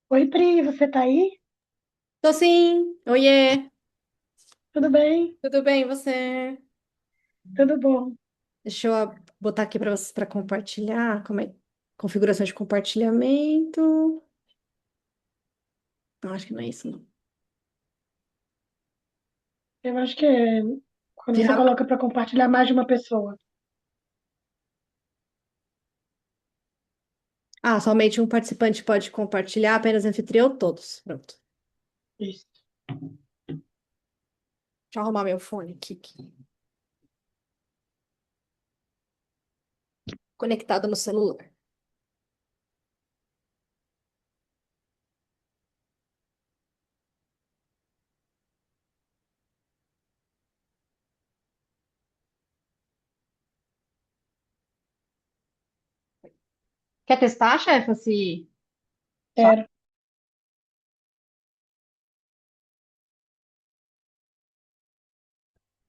Oi, Pri, você tá aí? Tô sim. Oiê. Tudo bem? Tudo bem, e você? Tudo bom. Deixa eu botar aqui para vocês para compartilhar. Como é? Configuração de compartilhamento. Não, acho que não é isso, não. Eu acho que é quando você Virar- coloca para compartilhar mais de uma pessoa. Ah, somente um participante pode compartilhar, apenas entre eu todos. Pronto. Isso. Deixa eu arrumar meu fone aqui. Conectado no celular. Quer testar, chefe? Se... Quero.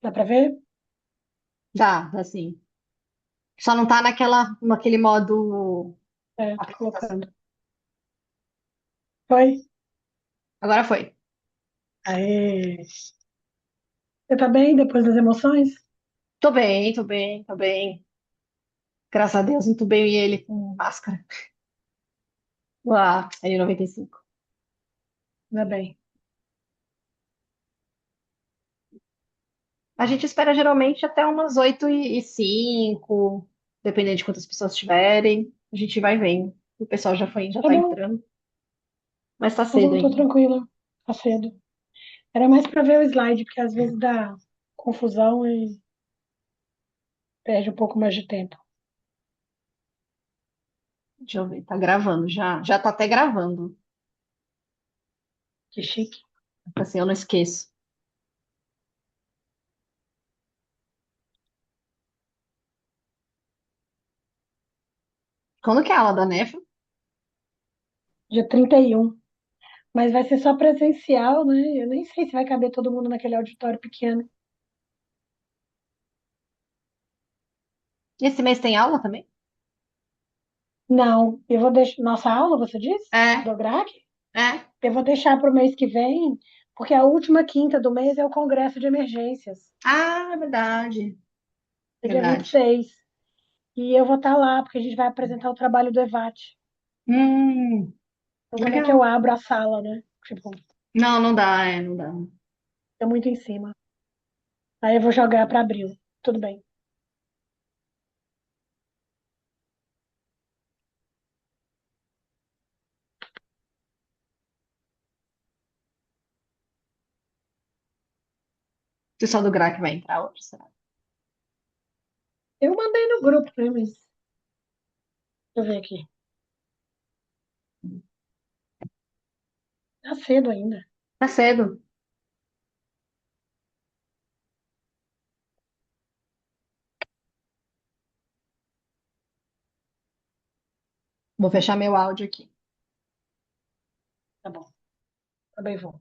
Dá para ver? Dá sim. Só não tá naquele modo É, tô apresentação. colocando. Foi? Agora foi. Aê. Você tá bem depois das emoções? Tô bem, tô bem, tô bem. Graças a Deus, entubei ele com máscara. Uau, N95. Ainda bem. A gente espera geralmente até umas 8h05, dependendo de quantas pessoas tiverem. A gente vai vendo. O pessoal já foi, já Tá tá bom, entrando, mas tá tá cedo bom, tô ainda. tranquila. Tá cedo. Era mais para ver o slide, porque às vezes dá confusão e perde um pouco mais de tempo. Deixa eu ver, tá gravando já. Já tá até gravando. Que chique. Assim, eu não esqueço. Quando que é a aula da neve? Dia 31. Mas vai ser só presencial, né? Eu nem sei se vai caber todo mundo naquele auditório pequeno. Esse mês tem aula também? Não, eu vou deixar. Nossa aula, você disse? É, Do GRAC? é. Eu vou deixar para o mês que vem, porque a última quinta do mês é o Congresso de Emergências, Ah, é verdade. é dia vinte e Verdade. seis. E eu vou estar lá, porque a gente vai apresentar o trabalho do EVAT. Então, como é que eu Legal. abro a sala, né? Tipo, Não, não dá, não dá. é muito em cima. Aí eu vou jogar para abril. Tudo bem. O pessoal do GRAC vai entrar hoje, será? Eu mandei no grupo, né? Mas deixa eu ver aqui. Tá cedo ainda. Tá cedo. Vou fechar meu áudio aqui. Tá bom. Também vou.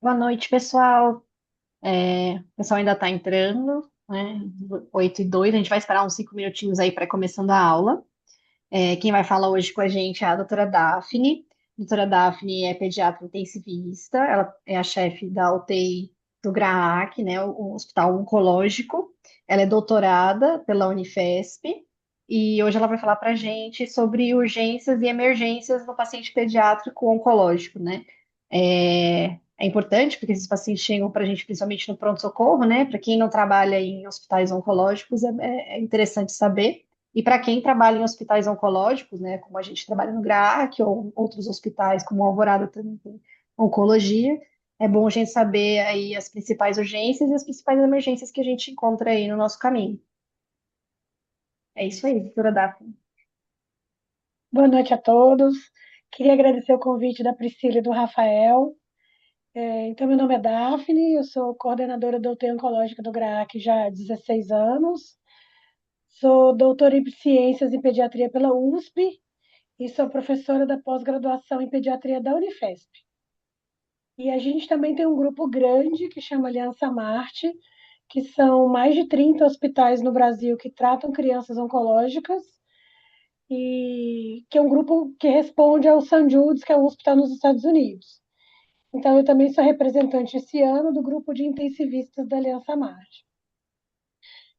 Boa noite, pessoal. O pessoal ainda está entrando, né? 8:02, a gente vai esperar uns 5 minutinhos aí para começando a aula. Quem vai falar hoje com a gente é a doutora Daphne. A doutora Daphne é pediatra intensivista, ela é a chefe da UTI do GRAAC, né? O Hospital Oncológico. Ela é doutorada pela Unifesp e hoje ela vai falar para a gente sobre urgências e emergências no paciente pediátrico oncológico, né? É importante porque esses pacientes chegam para a gente principalmente no pronto-socorro, né? Para quem não trabalha em hospitais oncológicos, é interessante saber. E para quem trabalha em hospitais oncológicos, né, como a gente trabalha no GRAAC ou outros hospitais, como o Alvorada também tem oncologia, é bom a gente saber aí as principais urgências e as principais emergências que a gente encontra aí no nosso caminho. É isso aí, doutora Daphne. Boa noite a todos. Queria agradecer o convite da Priscila e do Rafael. Então, meu nome é Daphne, eu sou coordenadora da UTI Oncológica do GRAAC já há 16 anos. Sou doutora em Ciências em Pediatria pela USP e sou professora da pós-graduação em Pediatria da Unifesp. E a gente também tem um grupo grande que chama Aliança Marte, que são mais de 30 hospitais no Brasil que tratam crianças oncológicas, e que é um grupo que responde ao St. Jude's, que é um hospital nos Estados Unidos. Então, eu também sou representante esse ano do grupo de intensivistas da Aliança Marte.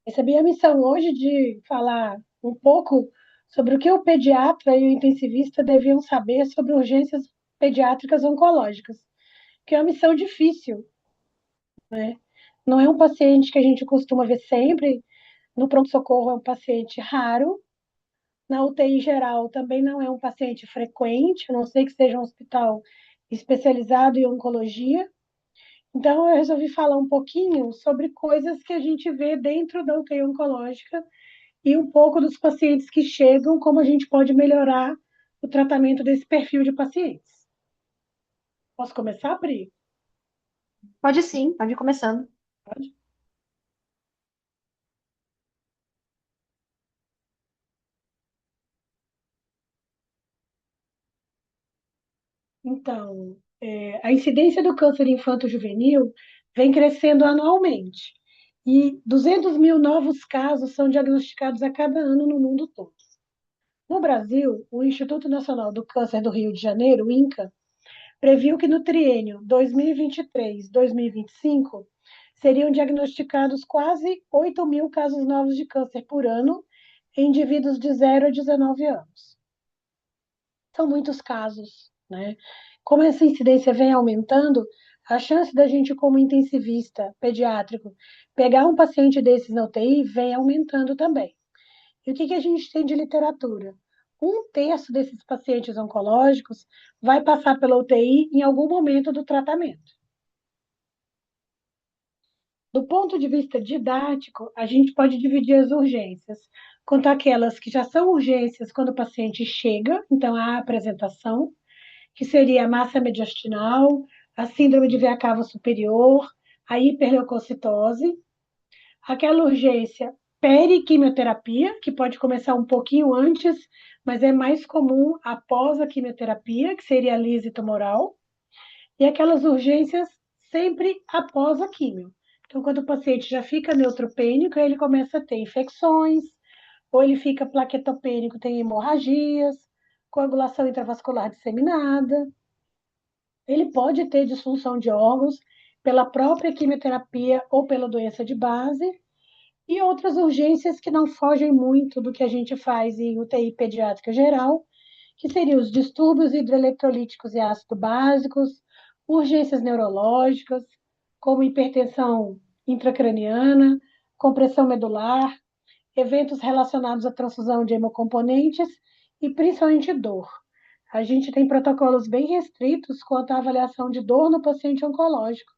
Recebi a missão hoje de falar um pouco sobre o que o pediatra e o intensivista deviam saber sobre urgências pediátricas oncológicas, que é uma missão difícil, né? Não é um paciente que a gente costuma ver sempre. No pronto-socorro é um paciente raro. Na UTI geral também não é um paciente frequente, a não ser que seja um hospital especializado em oncologia. Então, eu resolvi falar um pouquinho sobre coisas que a gente vê dentro da UTI oncológica e um pouco dos pacientes que chegam, como a gente pode melhorar o tratamento desse perfil de pacientes. Posso começar, Pri? Pode sim, pode ir começando. Pode? Então, a incidência do câncer infanto-juvenil vem crescendo anualmente. E 200 mil novos casos são diagnosticados a cada ano no mundo todo. No Brasil, o Instituto Nacional do Câncer do Rio de Janeiro, o INCA, previu que no triênio 2023-2025 seriam diagnosticados quase 8 mil casos novos de câncer por ano em indivíduos de 0 a 19 anos. São muitos casos, né? Como essa incidência vem aumentando, a chance da gente, como intensivista pediátrico, pegar um paciente desses na UTI vem aumentando também. E o que a gente tem de literatura? Um terço desses pacientes oncológicos vai passar pela UTI em algum momento do tratamento. Do ponto de vista didático, a gente pode dividir as urgências quanto aquelas que já são urgências quando o paciente chega, então a apresentação, que seria a massa mediastinal, a síndrome de veia cava superior, a hiperleucocitose, aquela urgência periquimioterapia, que pode começar um pouquinho antes, mas é mais comum após a quimioterapia, que seria a lise tumoral, e aquelas urgências sempre após a quimio. Então, quando o paciente já fica neutropênico, ele começa a ter infecções, ou ele fica plaquetopênico, tem hemorragias, coagulação intravascular disseminada. Ele pode ter disfunção de órgãos pela própria quimioterapia ou pela doença de base, e outras urgências que não fogem muito do que a gente faz em UTI pediátrica geral, que seriam os distúrbios hidroeletrolíticos e ácido básicos, urgências neurológicas, como hipertensão intracraniana, compressão medular, eventos relacionados à transfusão de hemocomponentes e principalmente dor. A gente tem protocolos bem restritos quanto à avaliação de dor no paciente oncológico.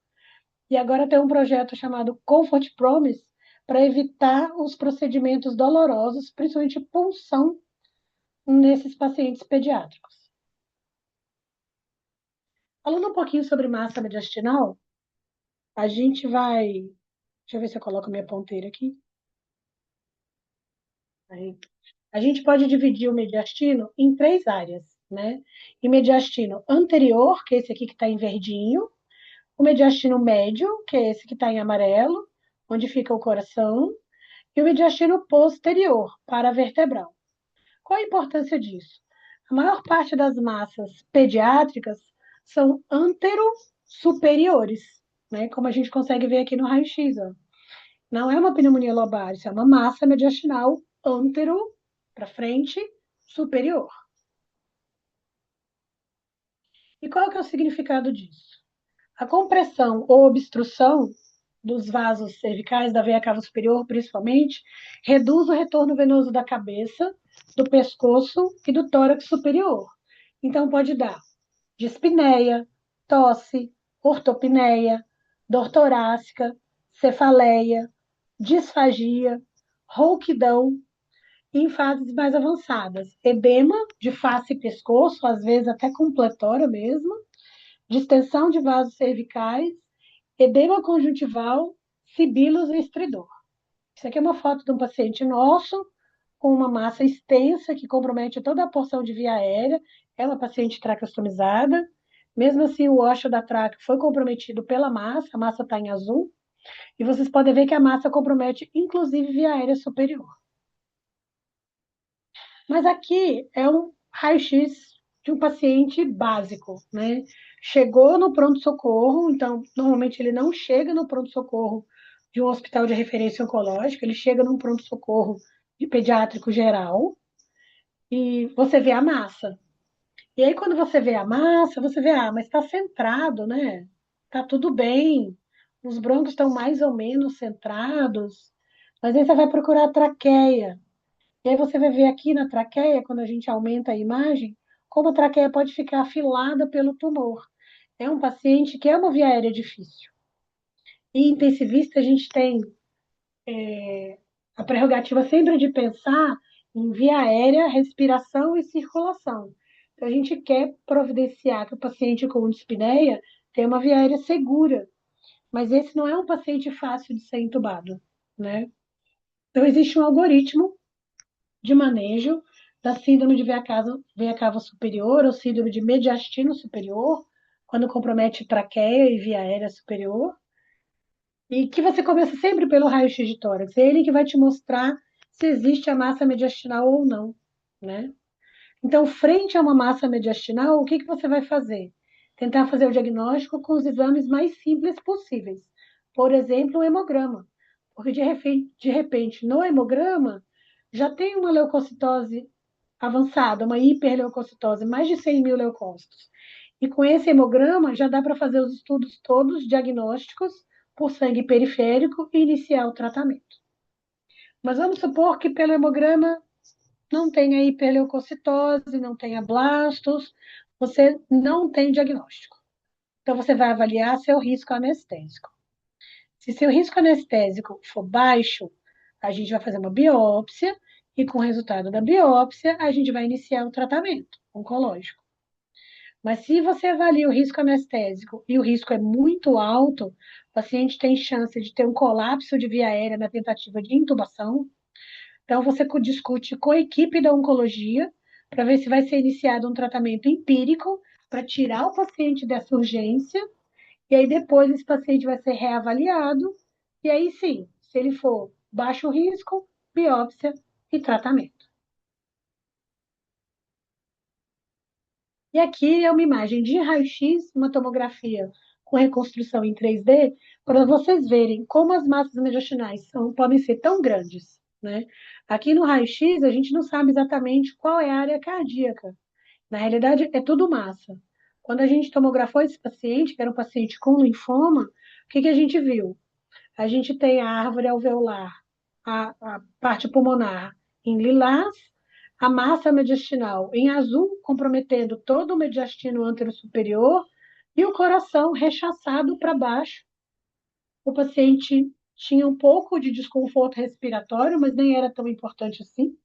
E agora tem um projeto chamado Comfort Promise para evitar os procedimentos dolorosos, principalmente punção, nesses pacientes pediátricos. Falando um pouquinho sobre massa mediastinal, a gente vai. Deixa eu ver se eu coloco minha ponteira aqui. Aí. A gente pode dividir o mediastino em três áreas, né? E mediastino anterior, que é esse aqui que está em verdinho, o mediastino médio, que é esse que está em amarelo, onde fica o coração, e o mediastino posterior, paravertebral. Qual a importância disso? A maior parte das massas pediátricas são antero-superiores, né? Como a gente consegue ver aqui no raio-x. Ó. Não é uma pneumonia lobar, isso é uma massa mediastinal antero, para frente, superior. E qual que é o significado disso? A compressão ou obstrução dos vasos cervicais, da veia cava superior, principalmente, reduz o retorno venoso da cabeça, do pescoço e do tórax superior. Então, pode dar dispneia, tosse, ortopneia, dor torácica, cefaleia, disfagia, rouquidão e em fases mais avançadas, edema de face e pescoço, às vezes até com pletora mesmo, distensão de vasos cervicais, edema conjuntival, sibilos e estridor. Isso aqui é uma foto de um paciente nosso com uma massa extensa que compromete toda a porção de via aérea. É uma paciente traqueostomizada. Mesmo assim, o ósseo da tráquea foi comprometido pela massa, a massa está em azul. E vocês podem ver que a massa compromete, inclusive, via aérea superior. Mas aqui é um raio-x de um paciente básico, né? Chegou no pronto-socorro, então, normalmente ele não chega no pronto-socorro de um hospital de referência oncológica, ele chega num pronto-socorro de pediátrico geral e você vê a massa. E aí, quando você vê a massa, você vê, mas está centrado, né? Tá tudo bem, os brônquios estão mais ou menos centrados, mas aí você vai procurar a traqueia. E aí você vai ver aqui na traqueia, quando a gente aumenta a imagem, como a traqueia pode ficar afilada pelo tumor. É um paciente que é uma via aérea difícil. E intensivista, a gente tem a prerrogativa sempre de pensar em via aérea, respiração e circulação. Então, a gente quer providenciar que o paciente com dispneia tenha uma via aérea segura, mas esse não é um paciente fácil de ser entubado, né? Então, existe um algoritmo de manejo da síndrome de veia cava superior ou síndrome de mediastino superior, quando compromete traqueia e via aérea superior, e que você começa sempre pelo raio-x de tórax. É ele que vai te mostrar se existe a massa mediastinal ou não, né? Então, frente a uma massa mediastinal, o que que você vai fazer? Tentar fazer o diagnóstico com os exames mais simples possíveis. Por exemplo, o hemograma. Porque de repente, no hemograma, já tem uma leucocitose avançada, uma hiperleucocitose, mais de 100 mil leucócitos. E com esse hemograma, já dá para fazer os estudos todos diagnósticos por sangue periférico e iniciar o tratamento. Mas vamos supor que pelo hemograma não tenha hiperleucocitose, não tenha blastos, você não tem diagnóstico. Então, você vai avaliar seu risco anestésico. Se seu risco anestésico for baixo, a gente vai fazer uma biópsia e, com o resultado da biópsia, a gente vai iniciar o tratamento oncológico. Mas se você avalia o risco anestésico e o risco é muito alto, o paciente tem chance de ter um colapso de via aérea na tentativa de intubação. Então, você discute com a equipe da oncologia para ver se vai ser iniciado um tratamento empírico para tirar o paciente dessa urgência, e aí depois esse paciente vai ser reavaliado, e aí sim, se ele for baixo risco, biópsia e tratamento. E aqui é uma imagem de raio-x, uma tomografia com reconstrução em 3D, para vocês verem como as massas mediastinais podem ser tão grandes, né? Aqui no raio-x, a gente não sabe exatamente qual é a área cardíaca. Na realidade, é tudo massa. Quando a gente tomografou esse paciente, que era um paciente com linfoma, o que que a gente viu? A gente tem a árvore alveolar, a parte pulmonar em lilás, a massa mediastinal em azul, comprometendo todo o mediastino antero-superior, e o coração rechaçado para baixo. O paciente tinha um pouco de desconforto respiratório, mas nem era tão importante assim,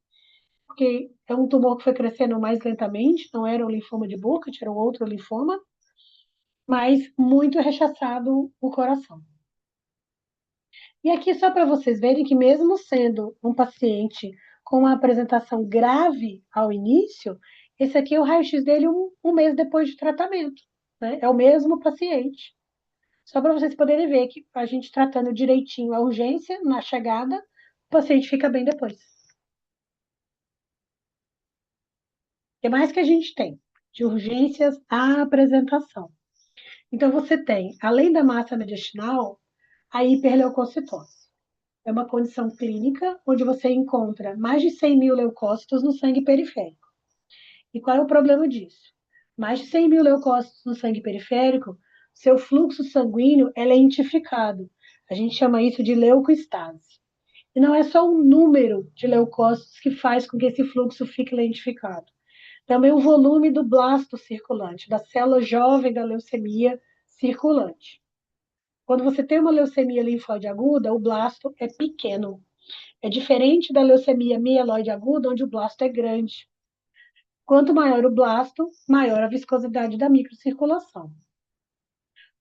porque é um tumor que foi crescendo mais lentamente, não era o linfoma de Burkitt, era um outro linfoma, mas muito rechaçado o coração. E aqui só para vocês verem que mesmo sendo um paciente com uma apresentação grave ao início, esse aqui é o raio-x dele um mês depois de tratamento, né? É o mesmo paciente. Só para vocês poderem ver que a gente tratando direitinho a urgência na chegada, o paciente fica bem depois. O que mais que a gente tem? De urgências à apresentação. Então, você tem, além da massa mediastinal, a hiperleucocitose. É uma condição clínica onde você encontra mais de 100 mil leucócitos no sangue periférico. E qual é o problema disso? Mais de 100 mil leucócitos no sangue periférico, seu fluxo sanguíneo é lentificado. A gente chama isso de leucoestase. E não é só o número de leucócitos que faz com que esse fluxo fique lentificado. Também o volume do blasto circulante, da célula jovem da leucemia circulante. Quando você tem uma leucemia linfóide aguda, o blasto é pequeno. É diferente da leucemia mieloide aguda, onde o blasto é grande. Quanto maior o blasto, maior a viscosidade da microcirculação.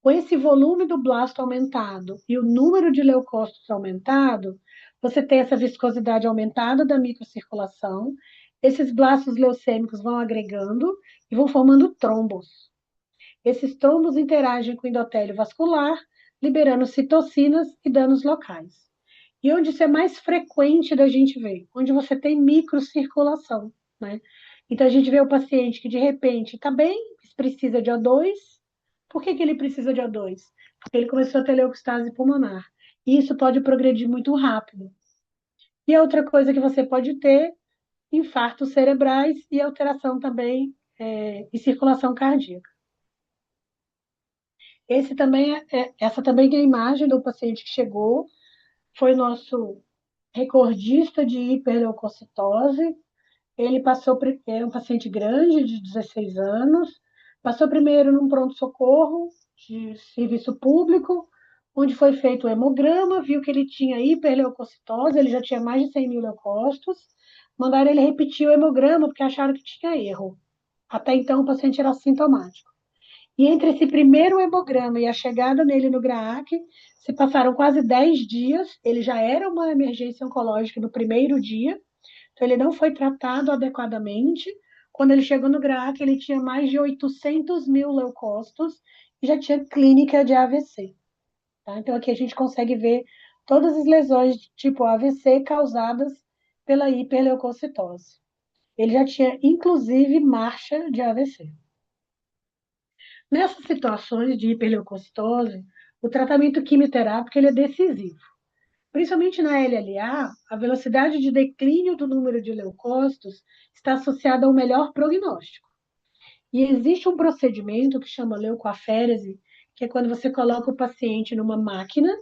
Com esse volume do blasto aumentado e o número de leucócitos aumentado, você tem essa viscosidade aumentada da microcirculação, esses blastos leucêmicos vão agregando e vão formando trombos. Esses trombos interagem com o endotélio vascular, liberando citocinas e danos locais. E onde isso é mais frequente da gente ver? Onde você tem microcirculação, né? Então a gente vê o paciente que de repente está bem, precisa de O2. Por que ele precisa de O2? Porque ele começou a ter leucostase pulmonar. E isso pode progredir muito rápido. E a outra coisa que você pode ter, infartos cerebrais e alteração também em circulação cardíaca. Essa também é a imagem do paciente que chegou, foi nosso recordista de hiperleucocitose. Ele passou, é um paciente grande, de 16 anos, passou primeiro num pronto-socorro de serviço público, onde foi feito o hemograma, viu que ele tinha hiperleucocitose, ele já tinha mais de 100 mil leucócitos, mandaram ele repetir o hemograma, porque acharam que tinha erro. Até então, o paciente era assintomático. E entre esse primeiro hemograma e a chegada nele no GRAAC, se passaram quase 10 dias, ele já era uma emergência oncológica no primeiro dia, então ele não foi tratado adequadamente. Quando ele chegou no GRAAC, ele tinha mais de 800 mil leucócitos e já tinha clínica de AVC. Tá? Então aqui a gente consegue ver todas as lesões de tipo AVC causadas pela hiperleucocitose. Ele já tinha, inclusive, marcha de AVC. Nessas situações de hiperleucocitose, o tratamento quimioterápico ele é decisivo. Principalmente na LLA, a velocidade de declínio do número de leucócitos está associada ao melhor prognóstico. E existe um procedimento que chama leucoaférese, que é quando você coloca o paciente numa máquina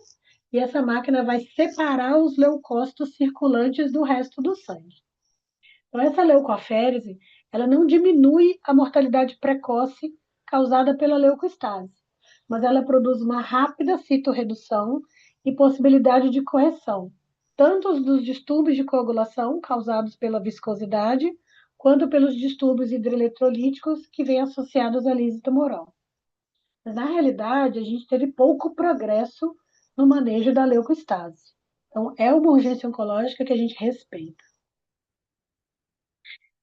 e essa máquina vai separar os leucócitos circulantes do resto do sangue. Então, essa leucoaférese, ela não diminui a mortalidade precoce causada pela leucoestase, mas ela produz uma rápida citorredução e possibilidade de correção, tanto dos distúrbios de coagulação causados pela viscosidade, quanto pelos distúrbios hidroeletrolíticos que vêm associados à lise tumoral. Mas, na realidade, a gente teve pouco progresso no manejo da leucoestase. Então, é uma urgência oncológica que a gente respeita.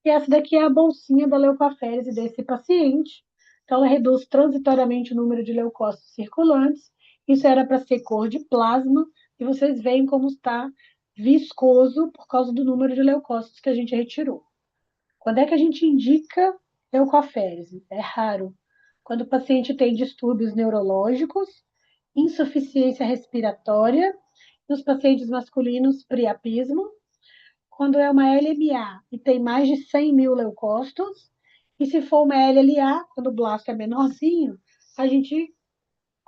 E essa daqui é a bolsinha da leucoaférese desse paciente. Então, ela reduz transitoriamente o número de leucócitos circulantes. Isso era para ser cor de plasma, e vocês veem como está viscoso por causa do número de leucócitos que a gente retirou. Quando é que a gente indica leucoaférese? É raro. Quando o paciente tem distúrbios neurológicos, insuficiência respiratória, nos pacientes masculinos, priapismo, quando é uma LMA e tem mais de 100 mil leucócitos, e se for uma LLA, quando o blasto é menorzinho, a gente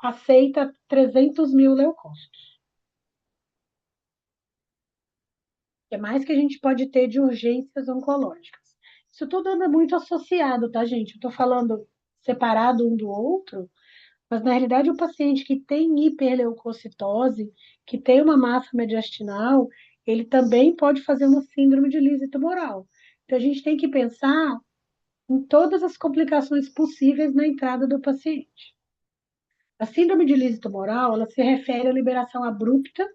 aceita 300 mil leucócitos. É mais que a gente pode ter de urgências oncológicas. Isso tudo anda muito associado, tá, gente? Eu estou falando separado um do outro, mas na realidade o paciente que tem hiperleucocitose, que tem uma massa mediastinal, ele também pode fazer uma síndrome de lise tumoral. Então a gente tem que pensar em todas as complicações possíveis na entrada do paciente. A síndrome de lise tumoral, ela se refere à liberação abrupta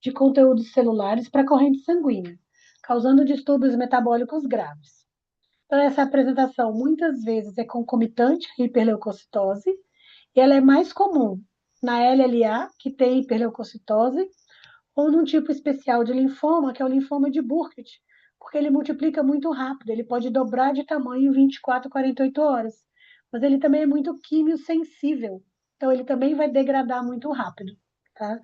de conteúdos celulares para a corrente sanguínea, causando distúrbios metabólicos graves. Então, essa apresentação muitas vezes é concomitante à hiperleucocitose e ela é mais comum na LLA, que tem hiperleucocitose, ou num tipo especial de linfoma, que é o linfoma de Burkitt, porque ele multiplica muito rápido, ele pode dobrar de tamanho em 24, 48 horas. Mas ele também é muito quimiosensível, então ele também vai degradar muito rápido, tá?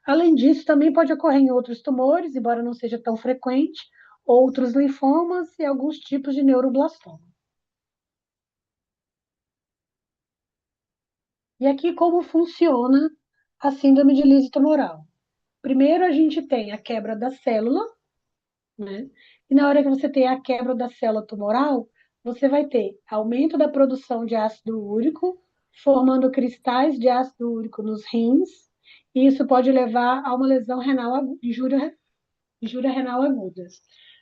Além disso, também pode ocorrer em outros tumores, embora não seja tão frequente, outros linfomas e alguns tipos de neuroblastoma. E aqui como funciona a síndrome de Lise tumoral. Primeiro a gente tem a quebra da célula, né? E na hora que você tem a quebra da célula tumoral, você vai ter aumento da produção de ácido úrico, formando cristais de ácido úrico nos rins, e isso pode levar a uma lesão renal aguda, injúria renal aguda.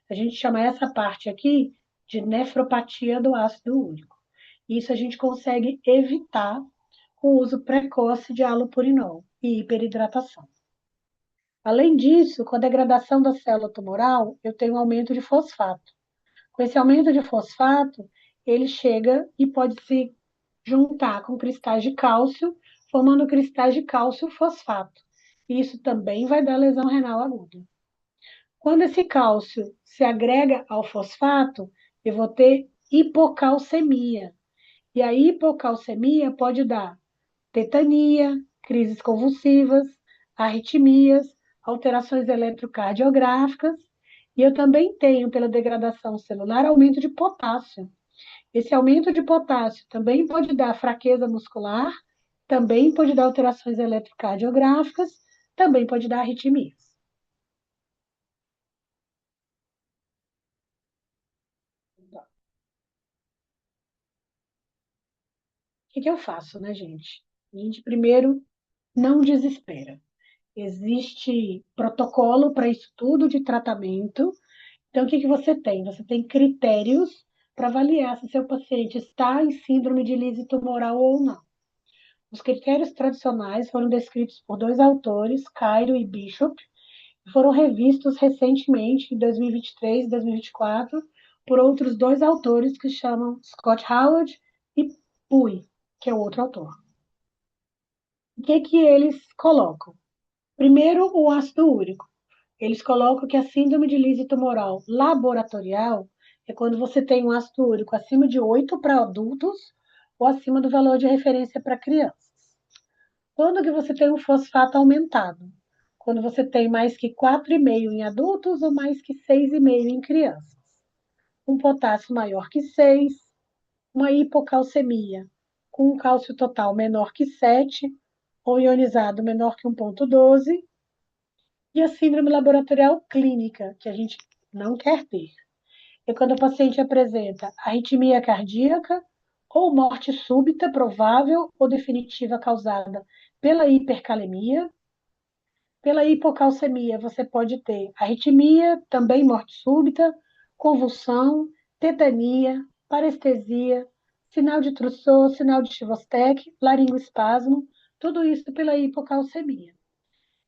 A gente chama essa parte aqui de nefropatia do ácido úrico. Isso a gente consegue evitar com o uso precoce de halopurinol e hiperidratação. Além disso, com a degradação da célula tumoral, eu tenho um aumento de fosfato. Com esse aumento de fosfato, ele chega e pode se juntar com cristais de cálcio, formando cristais de cálcio fosfato. E isso também vai dar lesão renal aguda. Quando esse cálcio se agrega ao fosfato, eu vou ter hipocalcemia. E a hipocalcemia pode dar tetania, crises convulsivas, arritmias, alterações eletrocardiográficas. E eu também tenho, pela degradação celular, aumento de potássio. Esse aumento de potássio também pode dar fraqueza muscular, também pode dar alterações eletrocardiográficas, também pode dar arritmias. O que eu faço, né, gente? A gente primeiro não desespera. Existe protocolo para estudo de tratamento. Então, o que você tem? Você tem critérios para avaliar se seu paciente está em síndrome de lise tumoral ou não. Os critérios tradicionais foram descritos por dois autores, Cairo e Bishop, e foram revistos recentemente, em 2023 e 2024, por outros dois autores que chamam Scott Howard e Pui, que é o outro autor. O que eles colocam? Primeiro, o ácido úrico. Eles colocam que a síndrome de lise tumoral laboratorial é quando você tem um ácido úrico acima de 8 para adultos ou acima do valor de referência para crianças. Quando que você tem um fosfato aumentado? Quando você tem mais que 4,5 em adultos ou mais que 6,5 em crianças. Um potássio maior que 6, uma hipocalcemia com um cálcio total menor que 7 ou ionizado menor que 1,12, e a síndrome laboratorial clínica, que a gente não quer ter. É quando o paciente apresenta arritmia cardíaca ou morte súbita, provável ou definitiva causada pela hipercalemia. Pela hipocalcemia, você pode ter arritmia, também morte súbita, convulsão, tetania, parestesia, sinal de Trousseau, sinal de Chivostec, laringoespasmo, tudo isso pela hipocalcemia.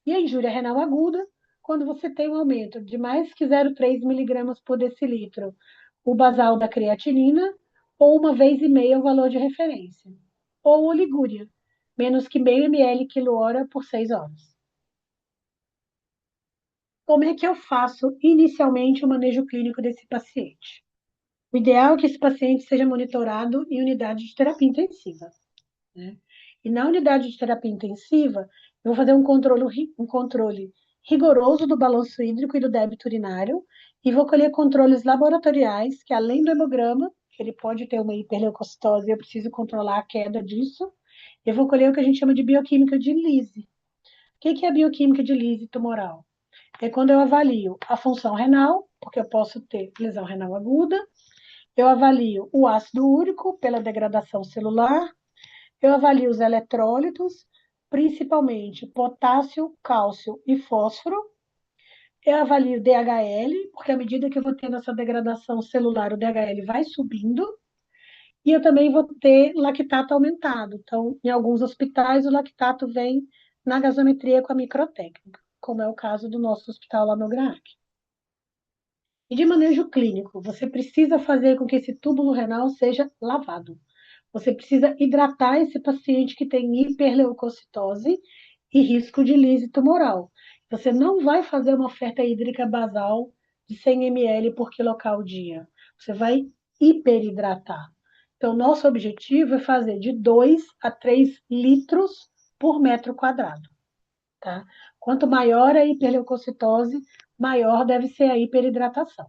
E a injúria renal aguda, quando você tem um aumento de mais que 0,3 miligramas por decilitro, o basal da creatinina, ou 1,5 vezes o valor de referência. Ou oligúria, menos que meio ml quilo-hora por 6 horas. Como é que eu faço inicialmente o manejo clínico desse paciente? O ideal é que esse paciente seja monitorado em unidade de terapia intensiva, né? E na unidade de terapia intensiva, eu vou fazer um controle rigoroso do balanço hídrico e do débito urinário, e vou colher controles laboratoriais, que além do hemograma, que ele pode ter uma hiperleucocitose, eu preciso controlar a queda disso, eu vou colher o que a gente chama de bioquímica de Lise. O que é a bioquímica de Lise tumoral? É quando eu avalio a função renal, porque eu posso ter lesão renal aguda, eu avalio o ácido úrico pela degradação celular, eu avalio os eletrólitos, principalmente potássio, cálcio e fósforo. Eu avalio o DHL, porque à medida que eu vou tendo essa degradação celular, o DHL vai subindo. E eu também vou ter lactato aumentado. Então, em alguns hospitais, o lactato vem na gasometria com a microtécnica, como é o caso do nosso hospital lá no GRAAC. E de manejo clínico, você precisa fazer com que esse túbulo renal seja lavado. Você precisa hidratar esse paciente que tem hiperleucocitose e risco de lise tumoral. Você não vai fazer uma oferta hídrica basal de 100 ml por quilocal dia. Você vai hiperidratar. Então, nosso objetivo é fazer de 2 a 3 litros por metro quadrado, tá? Quanto maior a hiperleucocitose, maior deve ser a hiperidratação.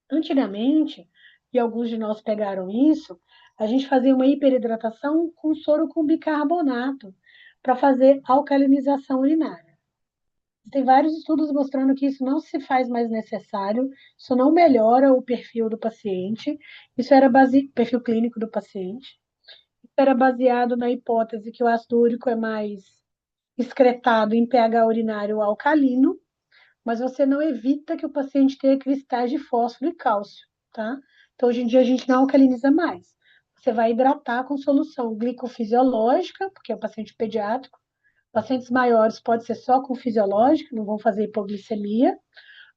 Antigamente, e alguns de nós pegaram isso, a gente fazia uma hiperidratação com soro com bicarbonato para fazer alcalinização urinária. Tem vários estudos mostrando que isso não se faz mais necessário, isso não melhora o perfil do paciente, isso era perfil clínico do paciente. Isso era baseado na hipótese que o ácido úrico é mais excretado em pH urinário alcalino, mas você não evita que o paciente tenha cristais de fósforo e cálcio, tá? Então, hoje em dia, a gente não alcaliniza mais. Você vai hidratar com solução glicofisiológica, porque é o paciente pediátrico. Pacientes maiores pode ser só com fisiológica, não vão fazer hipoglicemia.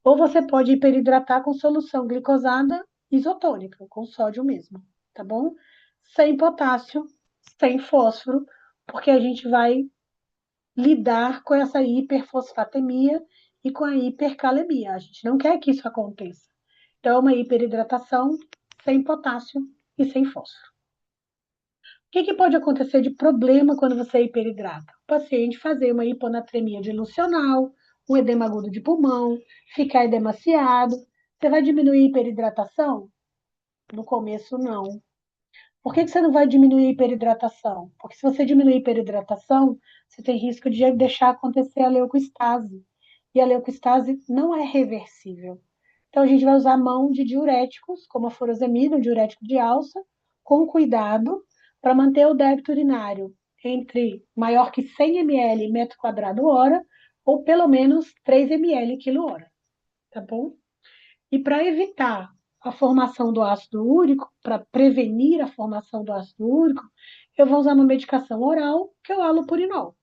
Ou você pode hiperidratar com solução glicosada isotônica, com sódio mesmo, tá bom? Sem potássio, sem fósforo, porque a gente vai lidar com essa hiperfosfatemia e com a hipercalemia. A gente não quer que isso aconteça. Então, é uma hiperidratação sem potássio e sem fósforo. O que pode acontecer de problema quando você hiperidrata? O paciente fazer uma hiponatremia dilucional, um edema agudo de pulmão, ficar edemaciado. Você vai diminuir a hiperidratação? No começo, não. Por que você não vai diminuir a hiperidratação? Porque se você diminuir a hiperidratação, você tem risco de deixar acontecer a leucostase. E a leucostase não é reversível. Então, a gente vai usar mão de diuréticos, como a furosemida, o diurético de alça, com cuidado, para manter o débito urinário entre maior que 100 ml metro quadrado hora, ou pelo menos 3 ml quilo hora, tá bom? E para evitar a formação do ácido úrico, para prevenir a formação do ácido úrico, eu vou usar uma medicação oral, que é o halopurinol,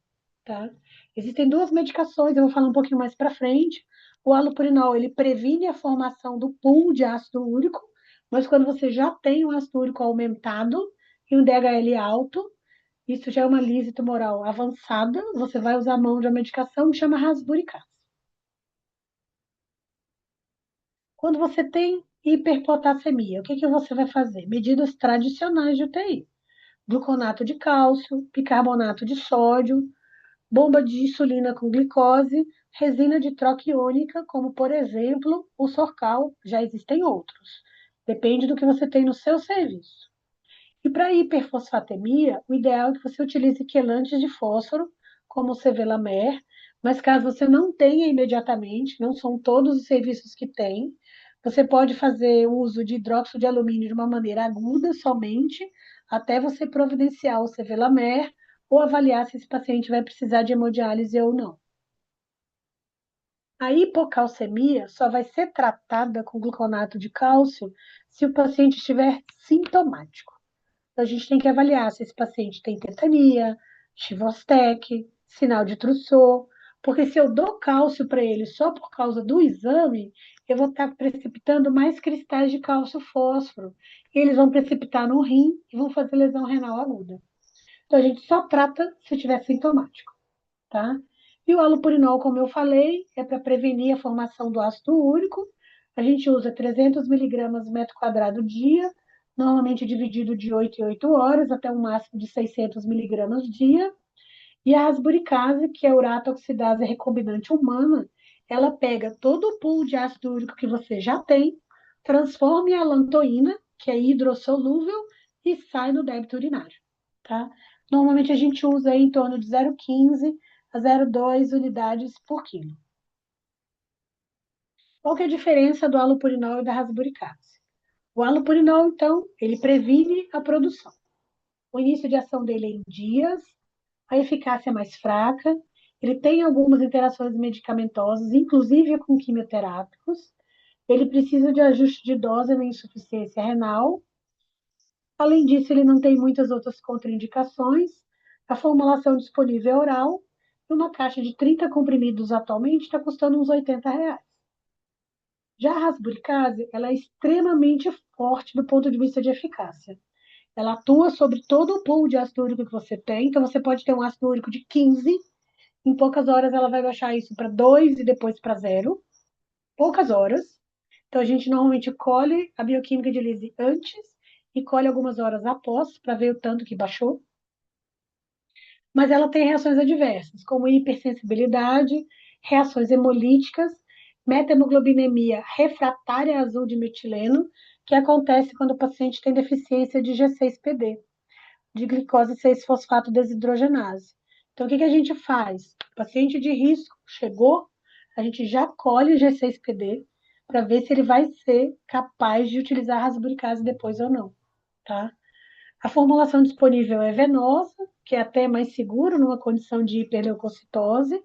tá? Existem duas medicações, eu vou falar um pouquinho mais para frente. O halopurinol, ele previne a formação do pool de ácido úrico, mas quando você já tem um ácido úrico aumentado e um DHL alto, isso já é uma lise tumoral avançada, você vai usar a mão de uma medicação que chama rasburicase. Quando você tem hiperpotassemia, o que você vai fazer? Medidas tradicionais de UTI. Gluconato de cálcio, bicarbonato de sódio, bomba de insulina com glicose, resina de troca iônica, como por exemplo o Sorcal, já existem outros. Depende do que você tem no seu serviço. E para hiperfosfatemia, o ideal é que você utilize quelantes de fósforo, como o Sevelamer, mas caso você não tenha imediatamente, não são todos os serviços que têm, você pode fazer uso de hidróxido de alumínio de uma maneira aguda somente, até você providenciar o Sevelamer ou avaliar se esse paciente vai precisar de hemodiálise ou não. A hipocalcemia só vai ser tratada com gluconato de cálcio se o paciente estiver sintomático. Então, a gente tem que avaliar se esse paciente tem tetania, Chivostec, sinal de Trousseau, porque se eu dou cálcio para ele só por causa do exame, eu vou estar precipitando mais cristais de cálcio fósforo. E eles vão precipitar no rim e vão fazer lesão renal aguda. Então, a gente só trata se tiver sintomático, tá? E o halopurinol, como eu falei, é para prevenir a formação do ácido úrico. A gente usa 300 miligramas metro quadrado dia, normalmente dividido de 8 em 8 horas, até um máximo de 600 miligramas dia. E a rasburicase, que é a urata oxidase recombinante humana, ela pega todo o pool de ácido úrico que você já tem, transforma em alantoína, que é hidrossolúvel, e sai no débito urinário, tá? Normalmente a gente usa em torno de 0,15 a 0,2 unidades por quilo. Qual que é a diferença do halopurinol e da rasburicase? O halopurinol, então, ele previne a produção. O início de ação dele é em dias, a eficácia é mais fraca, ele tem algumas interações medicamentosas, inclusive com quimioterápicos, ele precisa de ajuste de dose na insuficiência renal. Além disso, ele não tem muitas outras contraindicações. A formulação disponível é oral, e uma caixa de 30 comprimidos atualmente está custando uns R$ 80. Já a rasburicase, ela é extremamente forte do ponto de vista de eficácia. Ela atua sobre todo o pool de ácido úrico que você tem. Então, você pode ter um ácido úrico de 15, em poucas horas ela vai baixar isso para 2 e depois para zero. Poucas horas. Então, a gente normalmente colhe a bioquímica de Lise antes e colhe algumas horas após, para ver o tanto que baixou. Mas ela tem reações adversas, como hipersensibilidade, reações hemolíticas, metemoglobinemia refratária azul de metileno, que acontece quando o paciente tem deficiência de G6PD, de glicose 6-fosfato desidrogenase. Então, o que a gente faz? O paciente de risco chegou, a gente já colhe G6PD para ver se ele vai ser capaz de utilizar a rasburicase depois ou não, tá? A formulação disponível é venosa, que é até mais seguro numa condição de hiperleucocitose,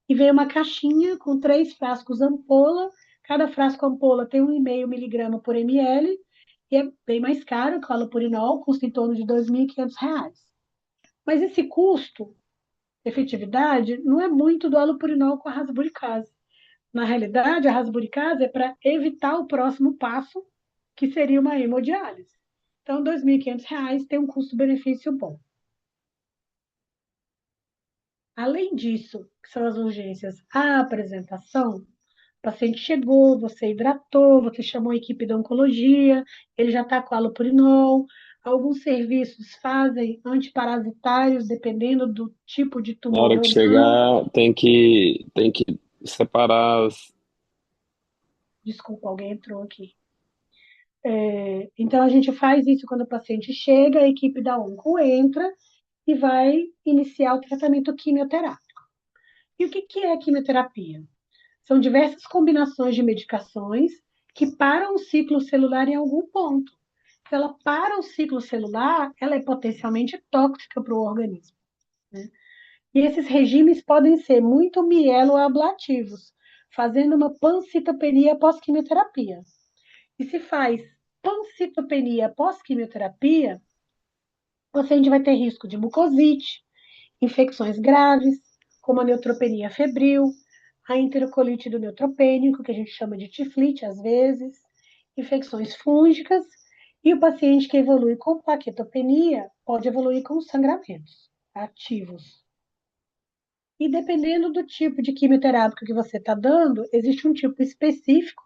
e vem uma caixinha com 3 frascos ampola. Cada frasco ampola tem 1,5 miligrama por ml, e é bem mais caro que o halopurinol, custa em torno de R$ 2.500. Mas esse custo, efetividade, não é muito do halopurinol com a rasburicase. Na realidade, a rasburicase é para evitar o próximo passo, que seria uma hemodiálise. Então, R$ 2.500 tem um custo-benefício bom. Além disso, que são as urgências, a apresentação, o paciente chegou, você hidratou, você chamou a equipe da oncologia, ele já está com halopurinol. Alguns serviços fazem antiparasitários, dependendo do tipo de Na tumor hora que renal. chegar, tem que separar as. Desculpa, alguém entrou aqui. Então, a gente faz isso quando o paciente chega, a equipe da onco entra e vai iniciar o tratamento quimioterápico. E o que é a quimioterapia? São diversas combinações de medicações que param o ciclo celular em algum ponto. Se ela para o ciclo celular, ela é potencialmente tóxica para o organismo, né? E esses regimes podem ser muito mieloablativos, fazendo uma pancitopenia pós-quimioterapia. E se faz pancitopenia pós-quimioterapia, o paciente vai ter risco de mucosite, infecções graves, como a neutropenia febril, a enterocolite do neutropênico, que a gente chama de tiflite às vezes, infecções fúngicas, e o paciente que evolui com plaquetopenia pode evoluir com sangramentos ativos. E dependendo do tipo de quimioterápico que você está dando, existe um tipo específico,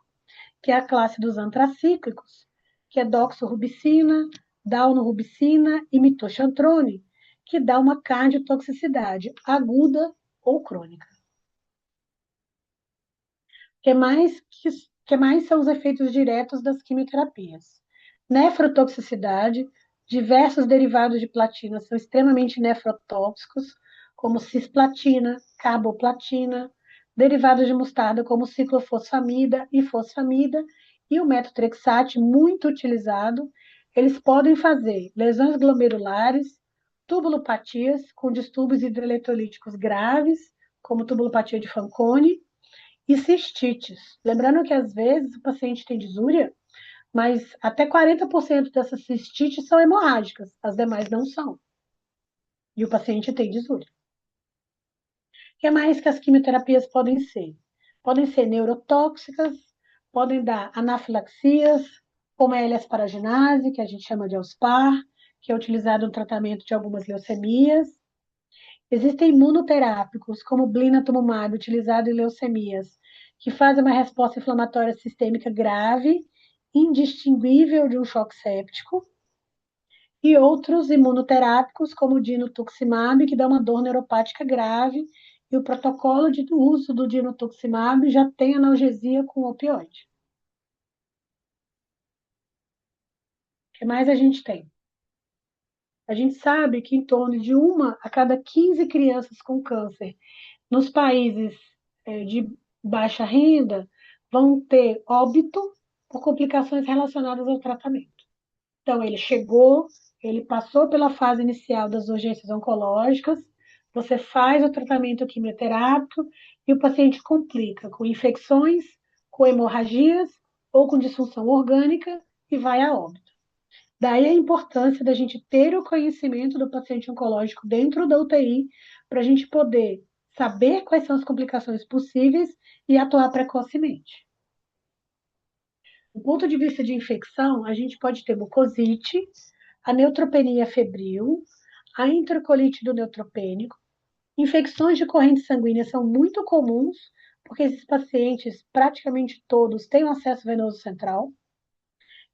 que é a classe dos antracíclicos, que é doxorubicina, daunorubicina e mitoxantrone, que dá uma cardiotoxicidade aguda ou crônica. Que mais são os efeitos diretos das quimioterapias? Nefrotoxicidade, diversos derivados de platina são extremamente nefrotóxicos, como cisplatina, carboplatina, derivados de mostarda como ciclofosfamida e fosfamida, e o metotrexate, muito utilizado. Eles podem fazer lesões glomerulares, tubulopatias com distúrbios hidroeletrolíticos graves, como tubulopatia de Fanconi, e cistites. Lembrando que às vezes o paciente tem disúria, mas até 40% dessas cistites são hemorrágicas, as demais não são. E o paciente tem disúria. O que mais que as quimioterapias podem ser? Podem ser neurotóxicas, podem dar anafilaxias, como a L-asparaginase, que a gente chama de Elspar, que é utilizado no tratamento de algumas leucemias. Existem imunoterápicos, como o blinatumomab, utilizado em leucemias, que fazem uma resposta inflamatória sistêmica grave, indistinguível de um choque séptico, e outros imunoterápicos, como o dinutuximab, que dá uma dor neuropática grave, e o protocolo de uso do dinutuximab já tem analgesia com opioide. O que mais a gente tem? A gente sabe que em torno de 1 a cada 15 crianças com câncer nos países de baixa renda vão ter óbito por complicações relacionadas ao tratamento. Então, ele chegou, ele passou pela fase inicial das urgências oncológicas, você faz o tratamento quimioterápico e o paciente complica com infecções, com hemorragias ou com disfunção orgânica e vai a óbito. Daí a importância da gente ter o conhecimento do paciente oncológico dentro da UTI, para a gente poder saber quais são as complicações possíveis e atuar precocemente. Do ponto de vista de infecção, a gente pode ter mucosite, a neutropenia febril, a enterocolite do neutropênico. Infecções de corrente sanguínea são muito comuns, porque esses pacientes, praticamente todos, têm um acesso venoso central.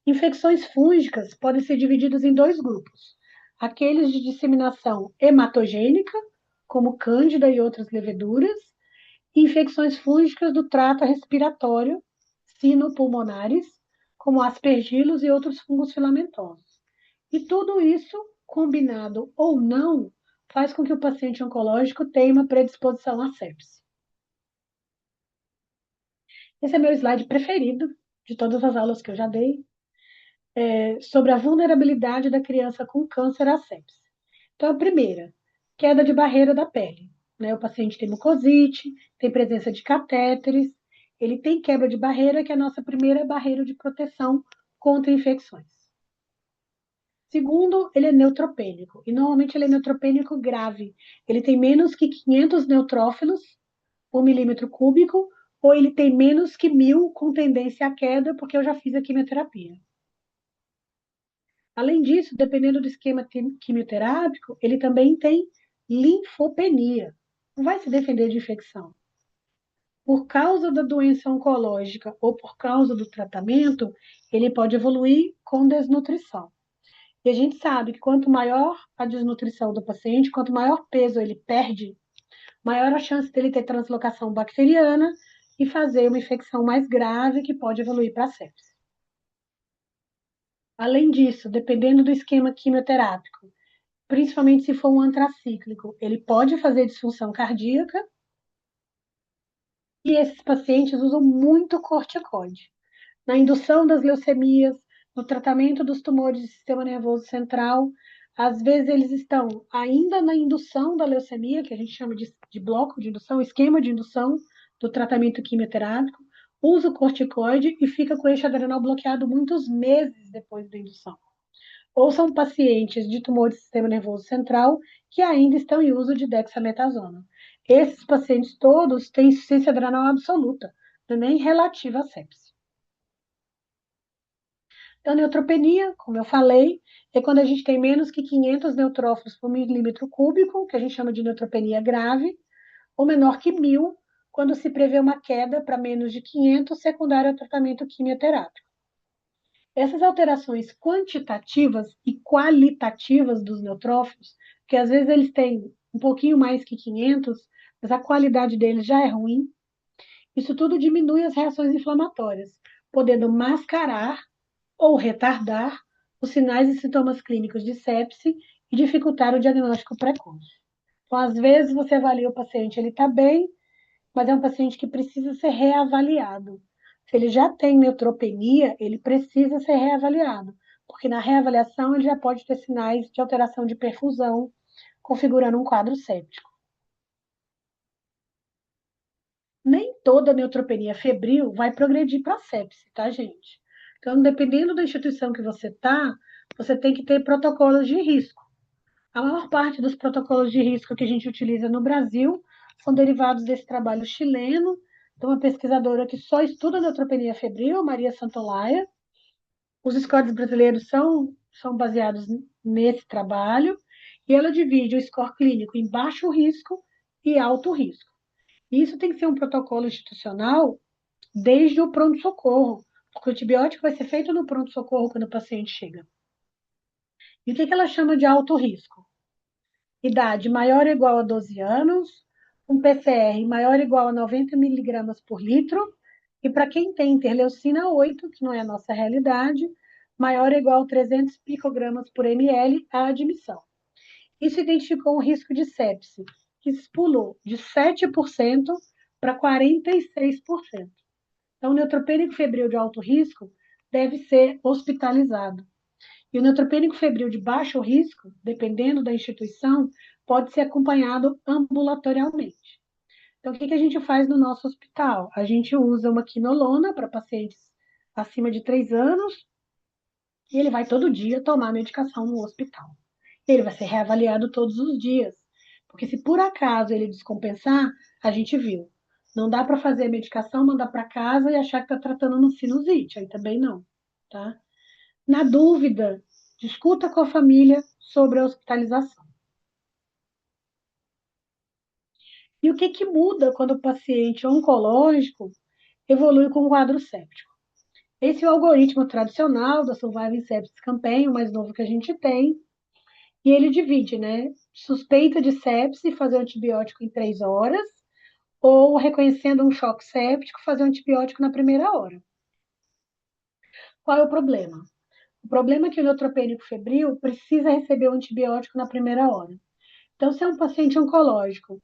Infecções fúngicas podem ser divididas em dois grupos: aqueles de disseminação hematogênica, como cândida e outras leveduras, e infecções fúngicas do trato respiratório, sinopulmonares, como aspergilos e outros fungos filamentosos. E tudo isso, combinado ou não, faz com que o paciente oncológico tenha uma predisposição à sepse. Esse é meu slide preferido de todas as aulas que eu já dei, sobre a vulnerabilidade da criança com câncer à sepse. Então, a primeira, queda de barreira da pele. Né? O paciente tem mucosite, tem presença de catéteres, ele tem quebra de barreira, que é a nossa primeira barreira de proteção contra infecções. Segundo, ele é neutropênico, e normalmente ele é neutropênico grave. Ele tem menos que 500 neutrófilos por milímetro cúbico, ou ele tem menos que 1.000 com tendência à queda, porque eu já fiz a quimioterapia. Além disso, dependendo do esquema quimioterápico, ele também tem linfopenia. Não vai se defender de infecção. Por causa da doença oncológica ou por causa do tratamento, ele pode evoluir com desnutrição. E a gente sabe que quanto maior a desnutrição do paciente, quanto maior peso ele perde, maior a chance dele ter translocação bacteriana e fazer uma infecção mais grave que pode evoluir para a sepse. Além disso, dependendo do esquema quimioterápico, principalmente se for um antracíclico, ele pode fazer disfunção cardíaca e esses pacientes usam muito corticoide. Na indução das leucemias, no tratamento dos tumores do sistema nervoso central, às vezes eles estão ainda na indução da leucemia, que a gente chama de bloco de indução, esquema de indução do tratamento quimioterápico, usa o corticoide e fica com o eixo adrenal bloqueado muitos meses depois da indução. Ou são pacientes de tumor do sistema nervoso central que ainda estão em uso de dexametasona. Esses pacientes todos têm insuficiência adrenal absoluta, não é nem relativa à sepse. Então, neutropenia, como eu falei, é quando a gente tem menos que 500 neutrófilos por milímetro cúbico, que a gente chama de neutropenia grave, ou menor que 1.000, quando se prevê uma queda para menos de 500 secundária ao tratamento quimioterápico. Essas alterações quantitativas e qualitativas dos neutrófilos, que às vezes eles têm um pouquinho mais que 500, mas a qualidade deles já é ruim, isso tudo diminui as reações inflamatórias, podendo mascarar ou retardar os sinais e sintomas clínicos de sepse e dificultar o diagnóstico precoce. Então, às vezes, você avalia o paciente, ele está bem, mas é um paciente que precisa ser reavaliado. Se ele já tem neutropenia, ele precisa ser reavaliado, porque na reavaliação ele já pode ter sinais de alteração de perfusão, configurando um quadro séptico. Nem toda neutropenia febril vai progredir para sepse, tá, gente? Então, dependendo da instituição que você está, você tem que ter protocolos de risco. A maior parte dos protocolos de risco que a gente utiliza no Brasil são derivados desse trabalho chileno, de uma pesquisadora que só estuda neutropenia febril, Maria Santolaya. Os scores brasileiros são baseados nesse trabalho, e ela divide o score clínico em baixo risco e alto risco. Isso tem que ser um protocolo institucional desde o pronto-socorro, porque o antibiótico vai ser feito no pronto-socorro quando o paciente chega. E o que ela chama de alto risco? Idade maior ou igual a 12 anos, um PCR maior ou igual a 90 miligramas por litro, e para quem tem interleucina 8, que não é a nossa realidade, maior ou igual a 300 picogramas por ml a admissão. Isso identificou um risco de sepse, que pulou de 7% para 46%. Então, o neutropênico febril de alto risco deve ser hospitalizado. E o neutropênico febril de baixo risco, dependendo da instituição, pode ser acompanhado ambulatorialmente. Então, o que a gente faz no nosso hospital? A gente usa uma quinolona para pacientes acima de 3 anos e ele vai todo dia tomar medicação no hospital. Ele vai ser reavaliado todos os dias, porque se por acaso ele descompensar, a gente viu. Não dá para fazer a medicação, mandar para casa e achar que está tratando no sinusite, aí também não, tá? Na dúvida, discuta com a família sobre a hospitalização. E o que que muda quando o paciente oncológico evolui com um quadro séptico? Esse é o algoritmo tradicional da Surviving Sepsis Campaign, o mais novo que a gente tem, e ele divide, né? Suspeita de sepse, fazer antibiótico em 3 horas, ou reconhecendo um choque séptico, fazer antibiótico na primeira hora. Qual é o problema? O problema é que o neutropênico febril precisa receber o antibiótico na primeira hora. Então, se é um paciente oncológico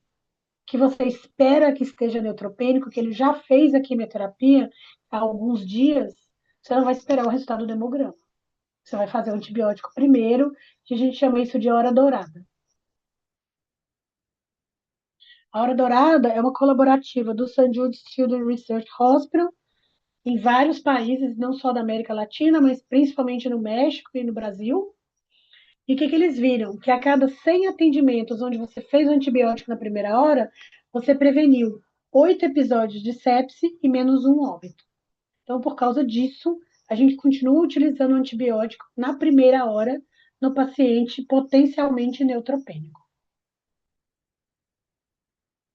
que você espera que esteja neutropênico, que ele já fez a quimioterapia há alguns dias, você não vai esperar o resultado do hemograma. Você vai fazer o antibiótico primeiro, que a gente chama isso de hora dourada. A hora dourada é uma colaborativa do St. Jude's Children's Research Hospital em vários países, não só da América Latina, mas principalmente no México e no Brasil. E o que que eles viram? Que a cada 100 atendimentos onde você fez o antibiótico na primeira hora, você preveniu 8 episódios de sepse e menos um óbito. Então, por causa disso, a gente continua utilizando o antibiótico na primeira hora no paciente potencialmente neutropênico.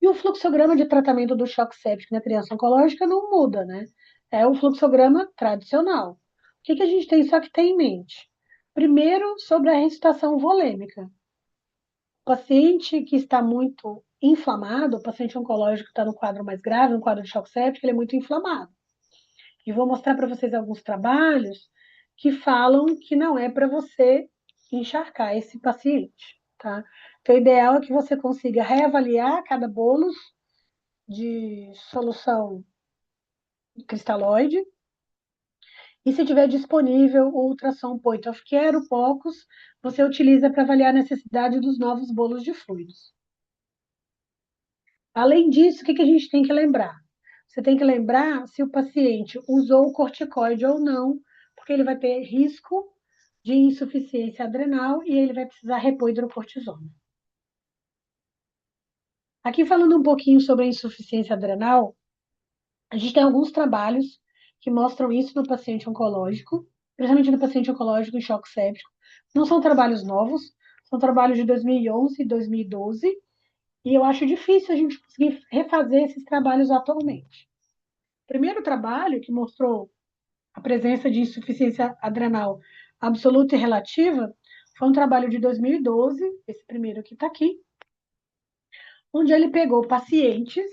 E o fluxograma de tratamento do choque séptico na criança oncológica não muda, né? É o fluxograma tradicional. O que que a gente tem só que ter em mente? Primeiro, sobre a ressuscitação volêmica. O paciente que está muito inflamado, o paciente oncológico que está no quadro mais grave, no quadro de choque séptico, ele é muito inflamado. E vou mostrar para vocês alguns trabalhos que falam que não é para você encharcar esse paciente, tá? Então, o ideal é que você consiga reavaliar cada bolo de solução cristalóide e se tiver disponível o ultrassom point of care, o POCUS, você utiliza para avaliar a necessidade dos novos bolos de fluidos. Além disso, o que que a gente tem que lembrar? Você tem que lembrar se o paciente usou o corticoide ou não, porque ele vai ter risco de insuficiência adrenal e ele vai precisar repor hidrocortisona. Aqui falando um pouquinho sobre a insuficiência adrenal, a gente tem alguns trabalhos que mostram isso no paciente oncológico, principalmente no paciente oncológico em choque séptico. Não são trabalhos novos, são trabalhos de 2011 e 2012, e eu acho difícil a gente conseguir refazer esses trabalhos atualmente. O primeiro trabalho que mostrou a presença de insuficiência adrenal absoluta e relativa foi um trabalho de 2012, esse primeiro que está aqui, onde ele pegou pacientes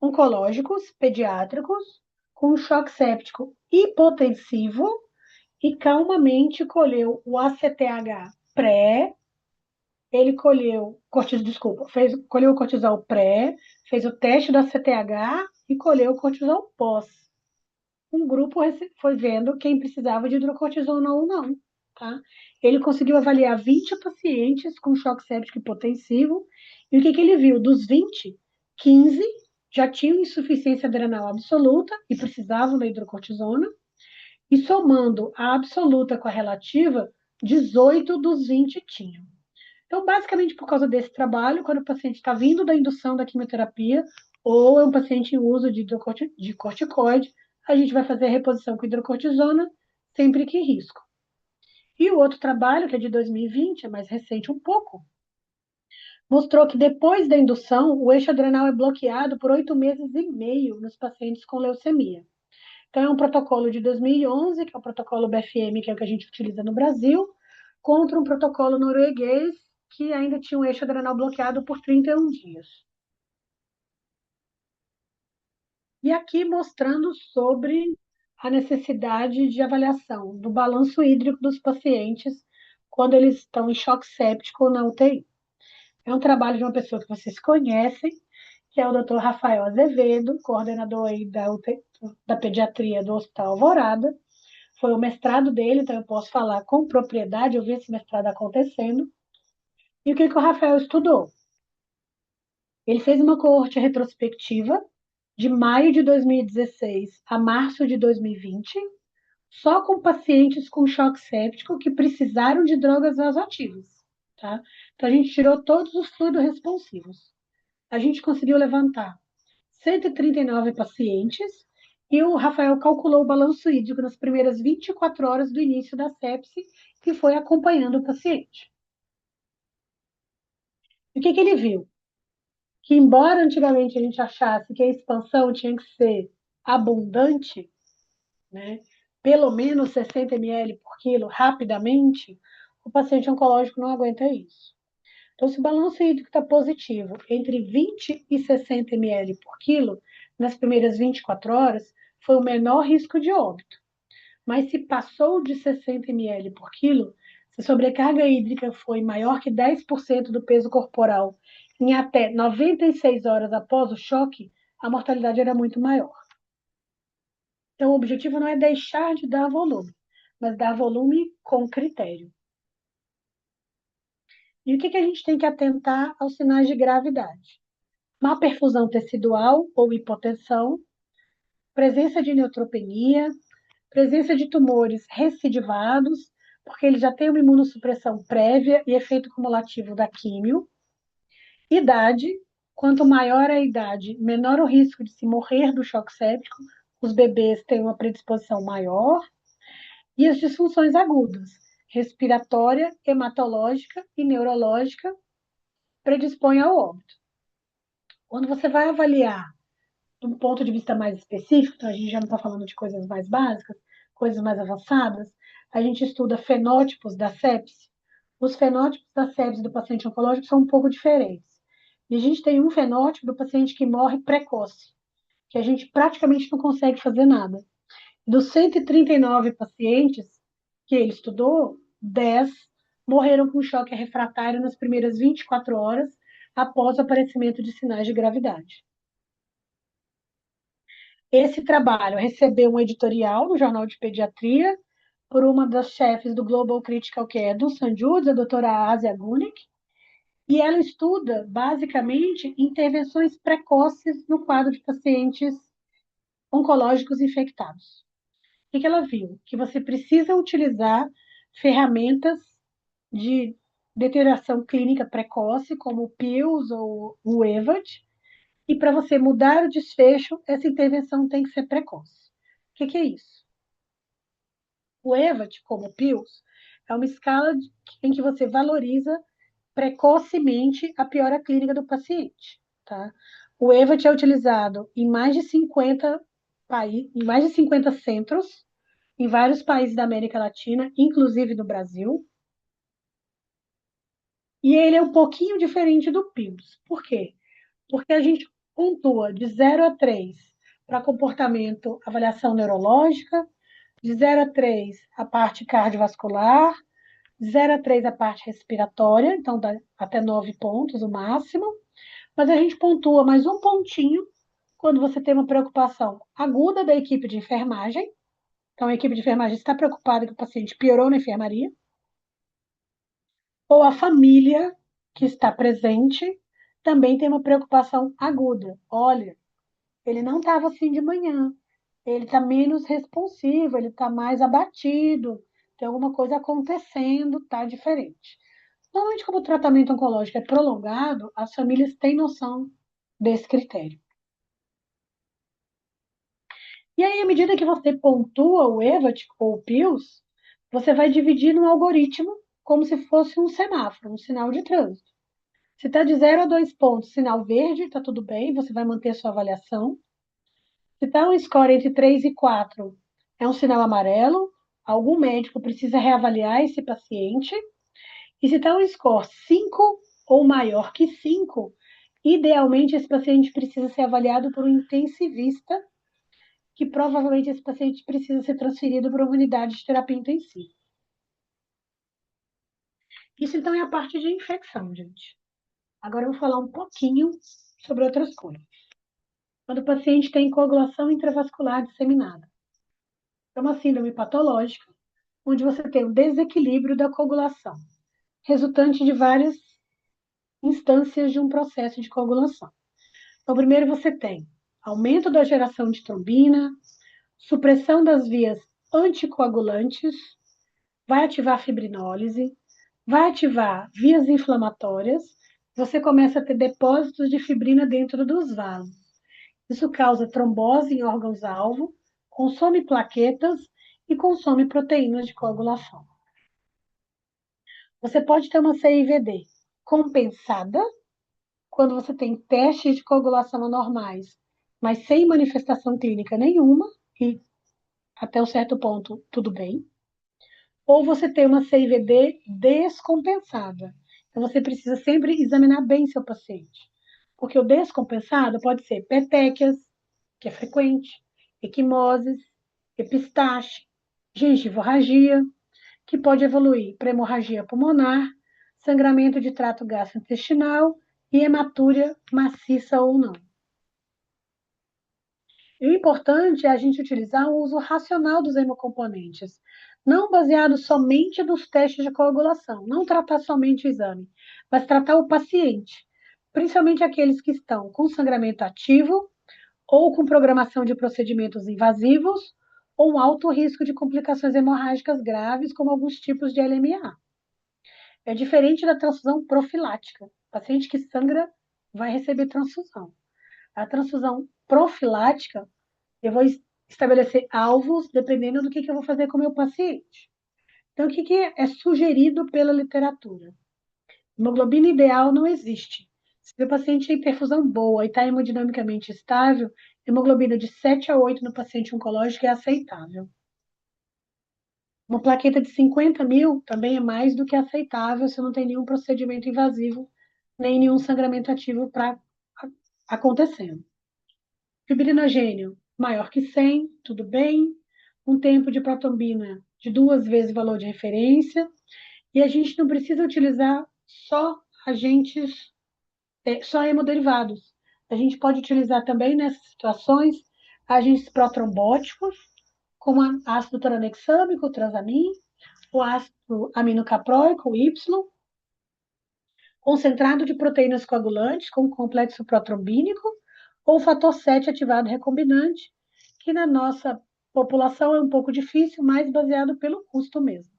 oncológicos, pediátricos, com choque séptico hipotensivo e calmamente colheu o ACTH pré, ele colheu o cortisol pré, fez o teste do ACTH e colheu o cortisol pós. Um grupo foi vendo quem precisava de hidrocortisona ou não, tá? Ele conseguiu avaliar 20 pacientes com choque séptico hipotensivo e o que que ele viu? Dos 20, 15 já tinham insuficiência adrenal absoluta e precisavam da hidrocortisona, e somando a absoluta com a relativa, 18 dos 20 tinham. Então, basicamente, por causa desse trabalho, quando o paciente está vindo da indução da quimioterapia ou é um paciente em uso de corticoide, a gente vai fazer a reposição com hidrocortisona sempre que risco. E o outro trabalho, que é de 2020, é mais recente um pouco, mostrou que depois da indução, o eixo adrenal é bloqueado por 8 meses e meio nos pacientes com leucemia. Então, é um protocolo de 2011, que é o protocolo BFM, que é o que a gente utiliza no Brasil, contra um protocolo norueguês que ainda tinha um eixo adrenal bloqueado por 31 dias. E aqui mostrando sobre a necessidade de avaliação do balanço hídrico dos pacientes quando eles estão em choque séptico ou na UTI. É um trabalho de uma pessoa que vocês conhecem, que é o Dr. Rafael Azevedo, coordenador aí da pediatria do Hospital Alvorada. Foi o mestrado dele, então eu posso falar com propriedade, eu vi esse mestrado acontecendo. E o que que o Rafael estudou? Ele fez uma coorte retrospectiva de maio de 2016 a março de 2020, só com pacientes com choque séptico que precisaram de drogas vasoativas, tá? Então a gente tirou todos os fluidos responsivos. A gente conseguiu levantar 139 pacientes E o Rafael calculou o balanço hídrico nas primeiras 24 horas do início da sepse e foi acompanhando o paciente. E o que ele viu? Que embora antigamente a gente achasse que a expansão tinha que ser abundante, né, pelo menos 60 ml por quilo rapidamente, o paciente oncológico não aguenta isso. Então, se o balanço hídrico está positivo entre 20 e 60 ml por quilo nas primeiras 24 horas, foi o menor risco de óbito. Mas se passou de 60 ml por quilo, se a sobrecarga hídrica foi maior que 10% do peso corporal em até 96 horas após o choque, a mortalidade era muito maior. Então, o objetivo não é deixar de dar volume, mas dar volume com critério. E o que a gente tem que atentar aos sinais de gravidade? Má perfusão tecidual ou hipotensão, presença de neutropenia, presença de tumores recidivados, porque ele já tem uma imunossupressão prévia e efeito cumulativo da químio. Idade, quanto maior a idade, menor o risco de se morrer do choque séptico, os bebês têm uma predisposição maior. E as disfunções agudas, respiratória, hematológica e neurológica, predispõem ao óbito. Quando você vai avaliar de um ponto de vista mais específico, então a gente já não está falando de coisas mais básicas, coisas mais avançadas, a gente estuda fenótipos da sepse. Os fenótipos da sepse do paciente oncológico são um pouco diferentes. E a gente tem um fenótipo do paciente que morre precoce, que a gente praticamente não consegue fazer nada. Dos 139 pacientes que ele estudou, 10 morreram com choque refratário nas primeiras 24 horas após o aparecimento de sinais de gravidade. Esse trabalho recebeu um editorial no Jornal de Pediatria por uma das chefes do Global Critical Care do St. Jude's, a doutora Asia Gunik, e ela estuda, basicamente, intervenções precoces no quadro de pacientes oncológicos infectados. O que ela viu? Que você precisa utilizar ferramentas de deterioração clínica precoce, como o PILS ou o EVAT, e para você mudar o desfecho, essa intervenção tem que ser precoce. O que é isso? O EVAT, como o PILS, é uma escala em que você valoriza precocemente a piora clínica do paciente. Tá? O EVAT é utilizado em mais de 50 em mais de 50 centros, em vários países da América Latina, inclusive no Brasil. E ele é um pouquinho diferente do PILS. Por quê? Porque a gente pontua de 0 a 3 para comportamento, avaliação neurológica, de 0 a 3 a parte cardiovascular, de 0 a 3 a parte respiratória, então dá até 9 pontos o máximo, mas a gente pontua mais um pontinho quando você tem uma preocupação aguda da equipe de enfermagem. Então, a equipe de enfermagem está preocupada que o paciente piorou na enfermaria, ou a família que está presente também tem uma preocupação aguda. Olha, ele não estava assim de manhã, ele está menos responsivo, ele está mais abatido, tem alguma coisa acontecendo, está diferente. Normalmente, como o tratamento oncológico é prolongado, as famílias têm noção desse critério. E aí, à medida que você pontua o EVAT ou o PILS, você vai dividir no algoritmo como se fosse um semáforo, um sinal de trânsito. Se está de 0 a 2 pontos, sinal verde, está tudo bem, você vai manter a sua avaliação. Se está um score entre 3 e 4, é um sinal amarelo, algum médico precisa reavaliar esse paciente. E se está um score 5 ou maior que 5, idealmente esse paciente precisa ser avaliado por um intensivista, que provavelmente esse paciente precisa ser transferido para uma unidade de terapia intensiva. Isso então é a parte de infecção, gente. Agora eu vou falar um pouquinho sobre outras coisas. Quando o paciente tem coagulação intravascular disseminada. É uma síndrome patológica, onde você tem um desequilíbrio da coagulação, resultante de várias instâncias de um processo de coagulação. Então, primeiro você tem aumento da geração de trombina, supressão das vias anticoagulantes, vai ativar a fibrinólise, vai ativar vias inflamatórias, você começa a ter depósitos de fibrina dentro dos vasos. Isso causa trombose em órgãos-alvo, consome plaquetas e consome proteínas de coagulação. Você pode ter uma CIVD compensada, quando você tem testes de coagulação anormais, mas sem manifestação clínica nenhuma, e até um certo ponto tudo bem. Ou você tem uma CIVD descompensada. Então você precisa sempre examinar bem seu paciente. Porque o descompensado pode ser petequias, que é frequente, equimoses, epistaxe, gengivorragia, que pode evoluir para hemorragia pulmonar, sangramento de trato gastrointestinal e hematúria maciça ou não. E o importante é a gente utilizar o uso racional dos hemocomponentes, não baseado somente nos testes de coagulação, não tratar somente o exame, mas tratar o paciente, principalmente aqueles que estão com sangramento ativo ou com programação de procedimentos invasivos ou um alto risco de complicações hemorrágicas graves, como alguns tipos de LMA. É diferente da transfusão profilática. O paciente que sangra vai receber transfusão. A transfusão profilática, eu vou estabelecer alvos dependendo do que eu vou fazer com o meu paciente. Então, o que é sugerido pela literatura? Hemoglobina ideal não existe. Se o paciente tem perfusão boa e está hemodinamicamente estável, hemoglobina de 7 a 8 no paciente oncológico é aceitável. Uma plaqueta de 50 mil também é mais do que aceitável se não tem nenhum procedimento invasivo, nem nenhum sangramento ativo acontecendo. Fibrinogênio maior que 100, tudo bem. Um tempo de protombina de 2 vezes o valor de referência. E a gente não precisa utilizar só agentes, só hemoderivados. A gente pode utilizar também nessas situações agentes protrombóticos, como ácido tranexâmico, transamin, o ácido aminocapróico, o Y, concentrado de proteínas coagulantes com complexo protrombínico, ou fator 7 ativado recombinante, que na nossa população é um pouco difícil, mas baseado pelo custo mesmo.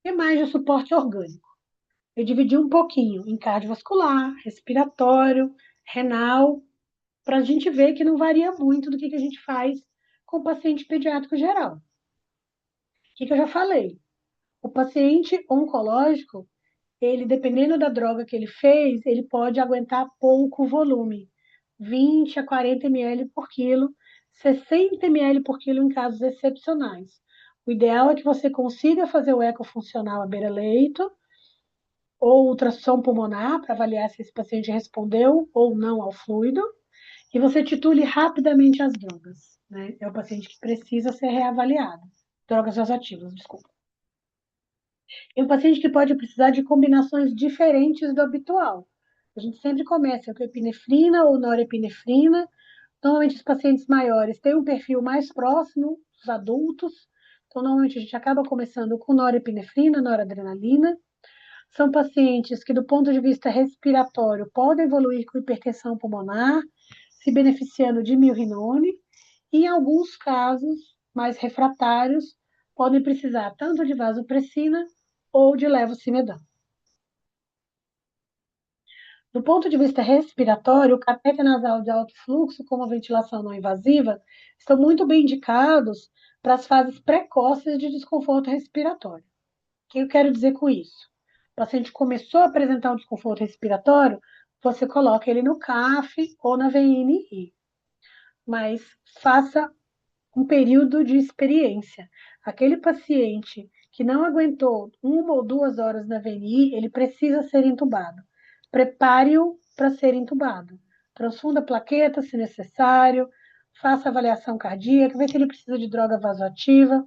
E mais de suporte orgânico. Eu dividi um pouquinho em cardiovascular, respiratório, renal, para a gente ver que não varia muito do que a gente faz com o paciente pediátrico geral. O que eu já falei? O paciente oncológico, ele, dependendo da droga que ele fez, ele pode aguentar pouco volume, 20 a 40 ml por quilo, 60 ml por quilo em casos excepcionais. O ideal é que você consiga fazer o eco funcional à beira-leito ou ultrassom pulmonar para avaliar se esse paciente respondeu ou não ao fluido, e você titule rapidamente as drogas. Né? É o paciente que precisa ser reavaliado. Drogas vasoativas, desculpa. E um paciente que pode precisar de combinações diferentes do habitual. A gente sempre começa com epinefrina ou norepinefrina. Normalmente, os pacientes maiores têm um perfil mais próximo dos adultos. Então, normalmente, a gente acaba começando com norepinefrina, noradrenalina. São pacientes que, do ponto de vista respiratório, podem evoluir com hipertensão pulmonar, se beneficiando de milrinone. E, em alguns casos mais refratários, podem precisar tanto de vasopressina ou de levocimedão. Do ponto de vista respiratório, o catéter nasal de alto fluxo, como a ventilação não invasiva, estão muito bem indicados para as fases precoces de desconforto respiratório. O que eu quero dizer com isso? O paciente começou a apresentar um desconforto respiratório, você coloca ele no CAF ou na VNI, mas faça um período de experiência. Aquele paciente que não aguentou 1 ou 2 horas na VNI, ele precisa ser entubado. Prepare-o para ser entubado. Transfunda a plaqueta, se necessário, faça avaliação cardíaca, vê se ele precisa de droga vasoativa,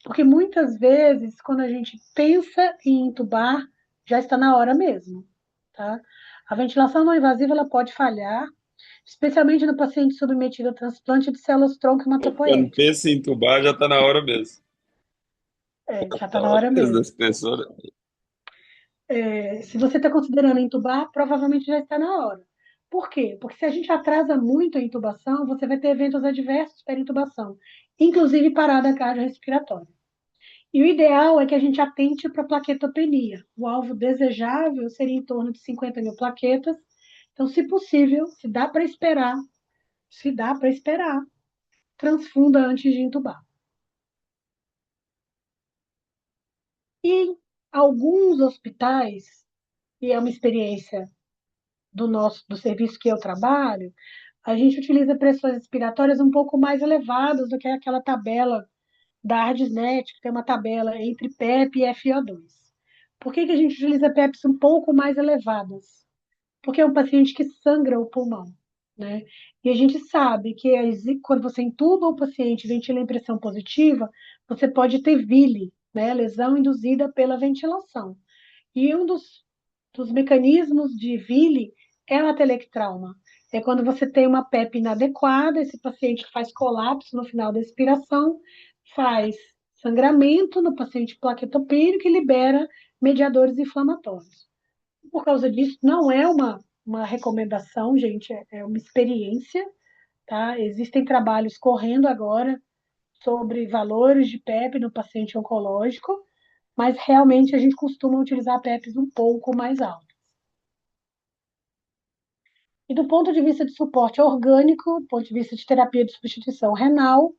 porque muitas vezes, quando a gente pensa em entubar, já está na hora mesmo, tá? A ventilação não invasiva, ela pode falhar, especialmente no paciente submetido a transplante de células-tronco Quando hematopoéticas. pensa em entubar, já tá na hora mesmo. Já Tá está na na hora hora mesmo mesmo. das pessoas. Se você está considerando entubar, provavelmente já está na hora. Por quê? Porque se a gente atrasa muito a intubação, você vai ter eventos adversos para intubação, inclusive parada cardiorrespiratória. E o ideal é que a gente atente para a plaquetopenia. O alvo desejável seria em torno de 50 mil plaquetas. Então, se possível, se dá para esperar, Se dá para esperar, transfunda antes de entubar. E em alguns hospitais, e é uma experiência do serviço que eu trabalho, a gente utiliza pressões respiratórias um pouco mais elevadas do que aquela tabela da ARDSNET, que tem uma tabela entre PEP e FiO2. Por que que a gente utiliza PEPs um pouco mais elevadas? Porque é um paciente que sangra o pulmão, né? E a gente sabe que quando você entuba o paciente e ventila em pressão positiva, você pode ter vile, né? Lesão induzida pela ventilação. E um dos mecanismos de vile é o atelectrauma. É quando você tem uma PEP inadequada, esse paciente faz colapso no final da expiração, faz sangramento no paciente plaquetopênico e libera mediadores inflamatórios. Por causa disso, não é uma recomendação, gente, é uma experiência, tá? Existem trabalhos correndo agora sobre valores de PEP no paciente oncológico, mas realmente a gente costuma utilizar PEPs um pouco mais altos. E do ponto de vista de suporte orgânico, do ponto de vista de terapia de substituição renal,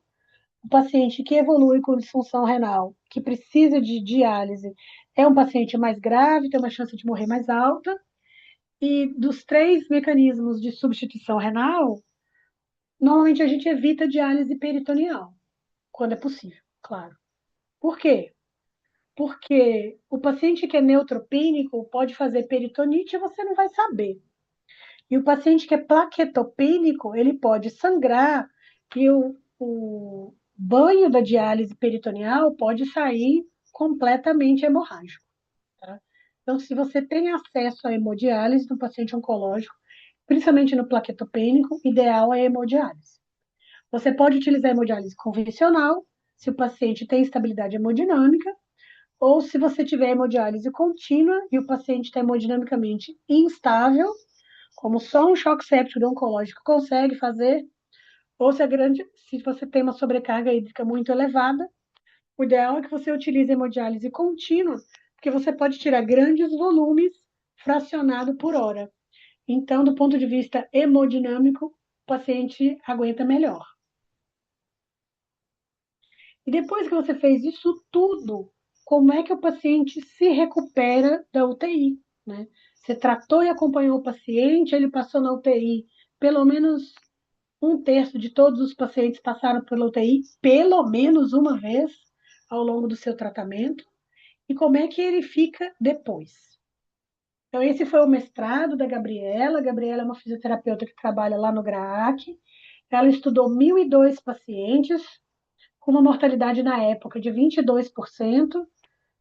o paciente que evolui com disfunção renal, que precisa de diálise, é um paciente mais grave, tem uma chance de morrer mais alta. E dos três mecanismos de substituição renal, normalmente a gente evita diálise peritoneal, quando é possível, claro. Por quê? Porque o paciente que é neutropênico pode fazer peritonite e você não vai saber. E o paciente que é plaquetopênico, ele pode sangrar e o banho da diálise peritoneal pode sair completamente hemorrágico. Tá? Então, se você tem acesso à hemodiálise no paciente oncológico, principalmente no plaquetopênico, ideal é a hemodiálise. Você pode utilizar a hemodiálise convencional, se o paciente tem estabilidade hemodinâmica, ou se você tiver hemodiálise contínua e o paciente está hemodinamicamente instável, como só um choque séptico oncológico consegue fazer, ou se você tem uma sobrecarga hídrica muito elevada, o ideal é que você utilize hemodiálise contínua, porque você pode tirar grandes volumes fracionado por hora. Então, do ponto de vista hemodinâmico, o paciente aguenta melhor. E depois que você fez isso tudo, como é que o paciente se recupera da UTI, né? Você tratou e acompanhou o paciente, ele passou na UTI, pelo menos um terço de todos os pacientes passaram pela UTI pelo menos uma vez ao longo do seu tratamento. E como é que ele fica depois? Então, esse foi o mestrado da Gabriela. A Gabriela é uma fisioterapeuta que trabalha lá no GRAAC. Ela estudou 1.002 pacientes, com uma mortalidade na época de 22%.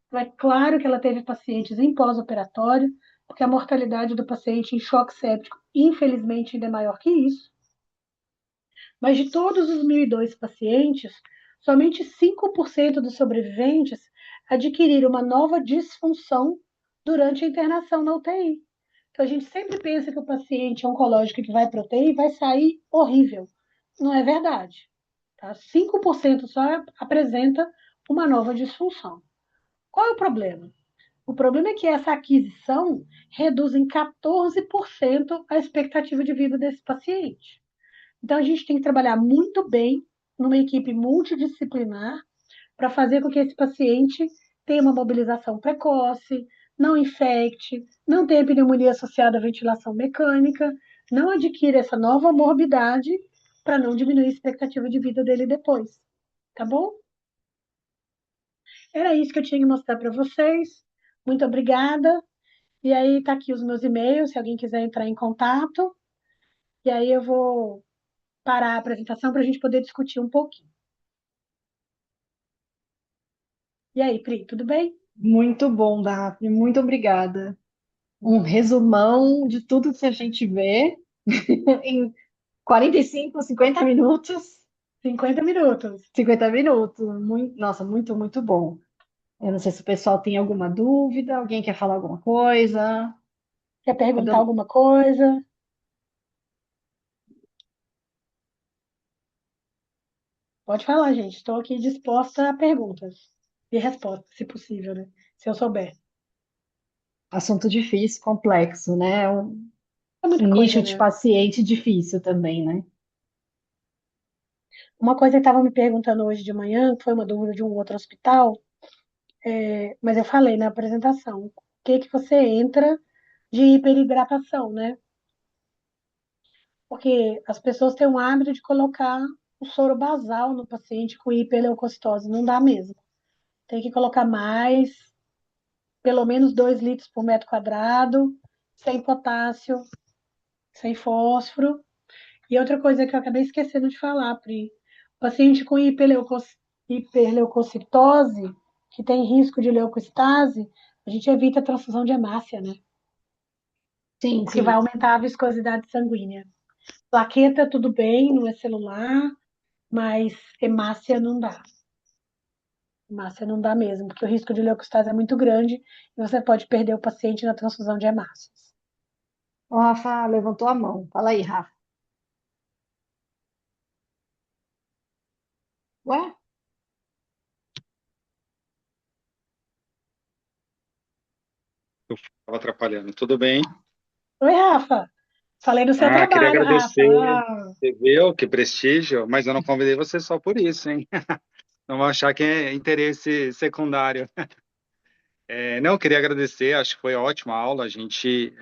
Então, é claro que ela teve pacientes em pós-operatório, porque a mortalidade do paciente em choque séptico, infelizmente, ainda é maior que isso. Mas de todos os 1.002 pacientes, somente 5% dos sobreviventes adquiriram uma nova disfunção durante a internação na UTI. Então, a gente sempre pensa que o paciente oncológico que vai para a UTI vai sair horrível. Não é verdade. Tá? 5% só apresenta uma nova disfunção. Qual é o problema? O problema é que essa aquisição reduz em 14% a expectativa de vida desse paciente. Então, a gente tem que trabalhar muito bem numa equipe multidisciplinar para fazer com que esse paciente tenha uma mobilização precoce, não infecte, não tenha pneumonia associada à ventilação mecânica, não adquira essa nova morbidade para não diminuir a expectativa de vida dele depois. Tá bom? Era isso que eu tinha que mostrar para vocês. Muito obrigada. E aí tá aqui os meus e-mails, se alguém quiser entrar em contato. E aí eu vou parar a apresentação para a gente poder discutir um pouquinho. E aí, Pri, tudo bem? Muito bom, Daphne, muito obrigada. Um resumão de tudo que a gente vê em 45, 50 minutos. 50 minutos. 50 minutos. Nossa, muito, muito bom. Eu não sei se o pessoal tem alguma dúvida, alguém quer falar alguma coisa. Quer perguntar Quando- alguma coisa? Pode falar, gente. Estou aqui disposta a perguntas e respostas, se possível, né? Se eu souber. Assunto difícil, complexo, né? É muita Um nicho coisa, de né? paciente difícil também, né? Uma coisa que estavam me perguntando hoje de manhã, que foi uma dúvida de um outro hospital, mas eu falei na apresentação, o que que você entra de hiperidratação, né? Porque as pessoas têm um hábito de colocar o soro basal no paciente com hiperleucocitose, não dá mesmo. Tem que colocar mais, pelo menos 2 litros por metro quadrado, sem potássio, sem fósforo. E outra coisa que eu acabei esquecendo de falar, Pri, o paciente com hiperleucocitose, que tem risco de leucostase, a gente evita a transfusão de hemácia, né? Sim, Porque vai sim. aumentar a viscosidade sanguínea. Plaqueta, tudo bem, não é celular, mas hemácia não dá. Hemácia não dá mesmo, porque o risco de leucostase é muito grande e você pode perder o paciente na transfusão de hemácias. O Rafa levantou a mão. Fala aí, Rafa. Ué? Eu estava atrapalhando. Tudo bem? Oi, Rafa. Falei do seu Queria trabalho, Rafa. agradecer. Ah, Você viu que prestígio, mas eu não convidei você só por isso, hein? Não vão achar que é interesse secundário. Não, eu queria agradecer, acho que foi ótima a aula. A gente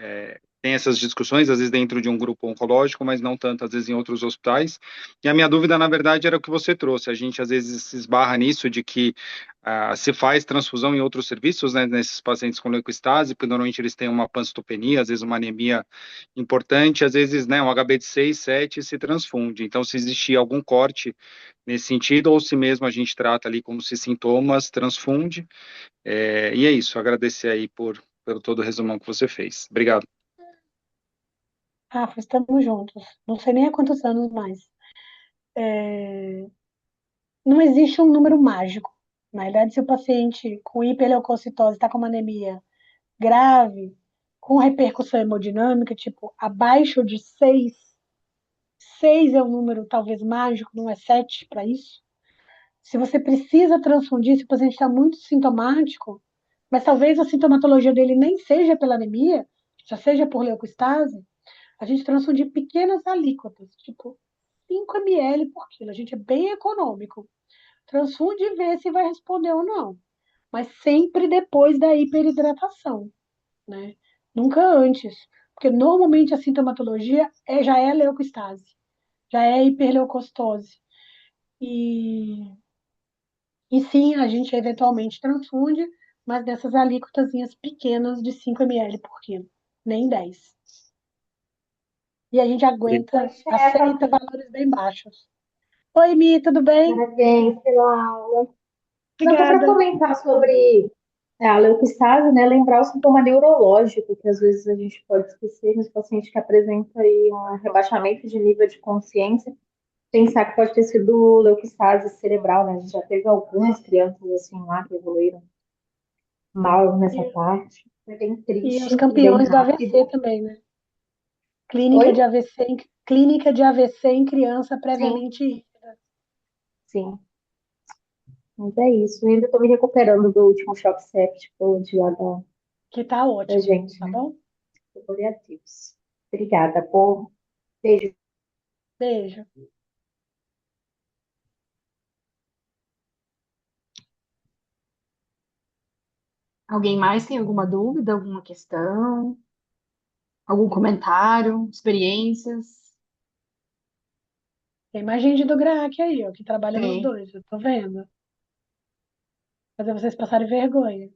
tem essas discussões, às vezes dentro de um grupo oncológico, mas não tanto, às vezes, em outros hospitais. E a minha dúvida, na verdade, era o que você trouxe. A gente, às vezes, se esbarra nisso de que se faz transfusão em outros serviços, né, nesses pacientes com leucostase, porque normalmente eles têm uma panцitopenia, às vezes uma anemia importante, às vezes, né, um HB de 6, 7 se transfunde. Então, se existir algum corte nesse sentido, ou se mesmo a gente trata ali como se sintomas, transfunde. E é isso, agradecer aí pelo todo o resumão que você fez. Obrigado. Rafa, estamos juntos. Não sei nem há quantos anos mais. Não existe um número mágico. Na verdade, se o paciente com hiperleucocitose está com uma anemia grave, com repercussão hemodinâmica, tipo, abaixo de 6, 6 é um número talvez mágico, não é 7 para isso. Se você precisa transfundir, se o paciente está muito sintomático, mas talvez a sintomatologia dele nem seja pela anemia, já seja por leucostase, a gente transfundir pequenas alíquotas, tipo 5 ml por quilo. A gente é bem econômico. Transfunde e vê se vai responder ou não. Mas sempre depois da hiperidratação, né? Nunca antes. Porque normalmente a sintomatologia já é leucostase, já é hiperleucostose. E, e sim, a gente eventualmente transfunde, mas dessas alíquotazinhas pequenas de 5 ml por quilo, nem 10. E a gente Obrigado. aguenta, Oi, chefa. aceita valores bem baixos. Oi, Mi, tudo bem? Parabéns pela aula. Não, só para Obrigada. comentar sobre a leucostase, né? Lembrar o sintoma neurológico, que às vezes a gente pode esquecer nos pacientes que apresentam aí um rebaixamento de nível de consciência, pensar que pode ter sido leucostase cerebral, né? A gente já teve algumas crianças assim lá que evoluíram mal nessa E, parte. É bem e triste os e bem campeões do AVC rápido. também, né? Oi? Clínica de AVC em criança Sim, previamente. sim. Mas é isso. Eu ainda estou me recuperando do último choque séptico de lá Que tá da ótimo, gente, tá né? bom? Glória a Deus. Obrigada, por beijo. Beijo. Alguém mais tem alguma dúvida, alguma questão, algum comentário, experiências? Tem mais gente do GRAAC aí, ó, que trabalha nos Tem. dois, eu tô vendo. Fazer vocês passarem vergonha.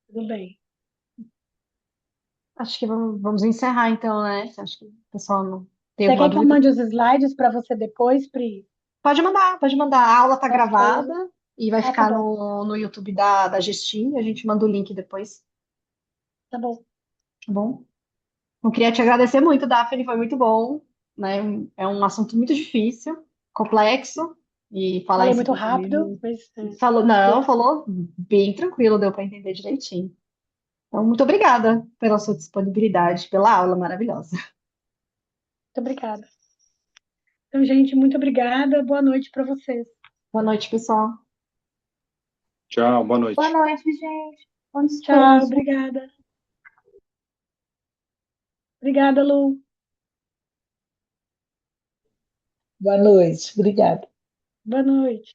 Tudo bem. Acho que vamos encerrar então, né? Acho que o pessoal não tem Você alguma quer que eu dúvida. mande os slides para você depois, Pri? Pode mandar, pode mandar. A aula tá Posso fazer? gravada e vai Ah, tá ficar bom, no YouTube da Gestim. A gente manda o link depois, tá bom. tá bom? Eu queria te agradecer muito, Daphne, foi muito bom, né? É um assunto muito difícil, complexo, e falar em Falei muito ciclo rápido, comigo. mas Falou, não, gostei. falou bem tranquilo, deu para entender direitinho. Então, muito obrigada pela sua disponibilidade, pela aula maravilhosa. Muito obrigada. Então, gente, muito obrigada. Boa noite para vocês. Boa noite, pessoal. Tchau, boa Boa noite. noite, gente. Bom Tchau, descanso. obrigada. Obrigada, Lu. Boa noite, obrigada. Boa noite.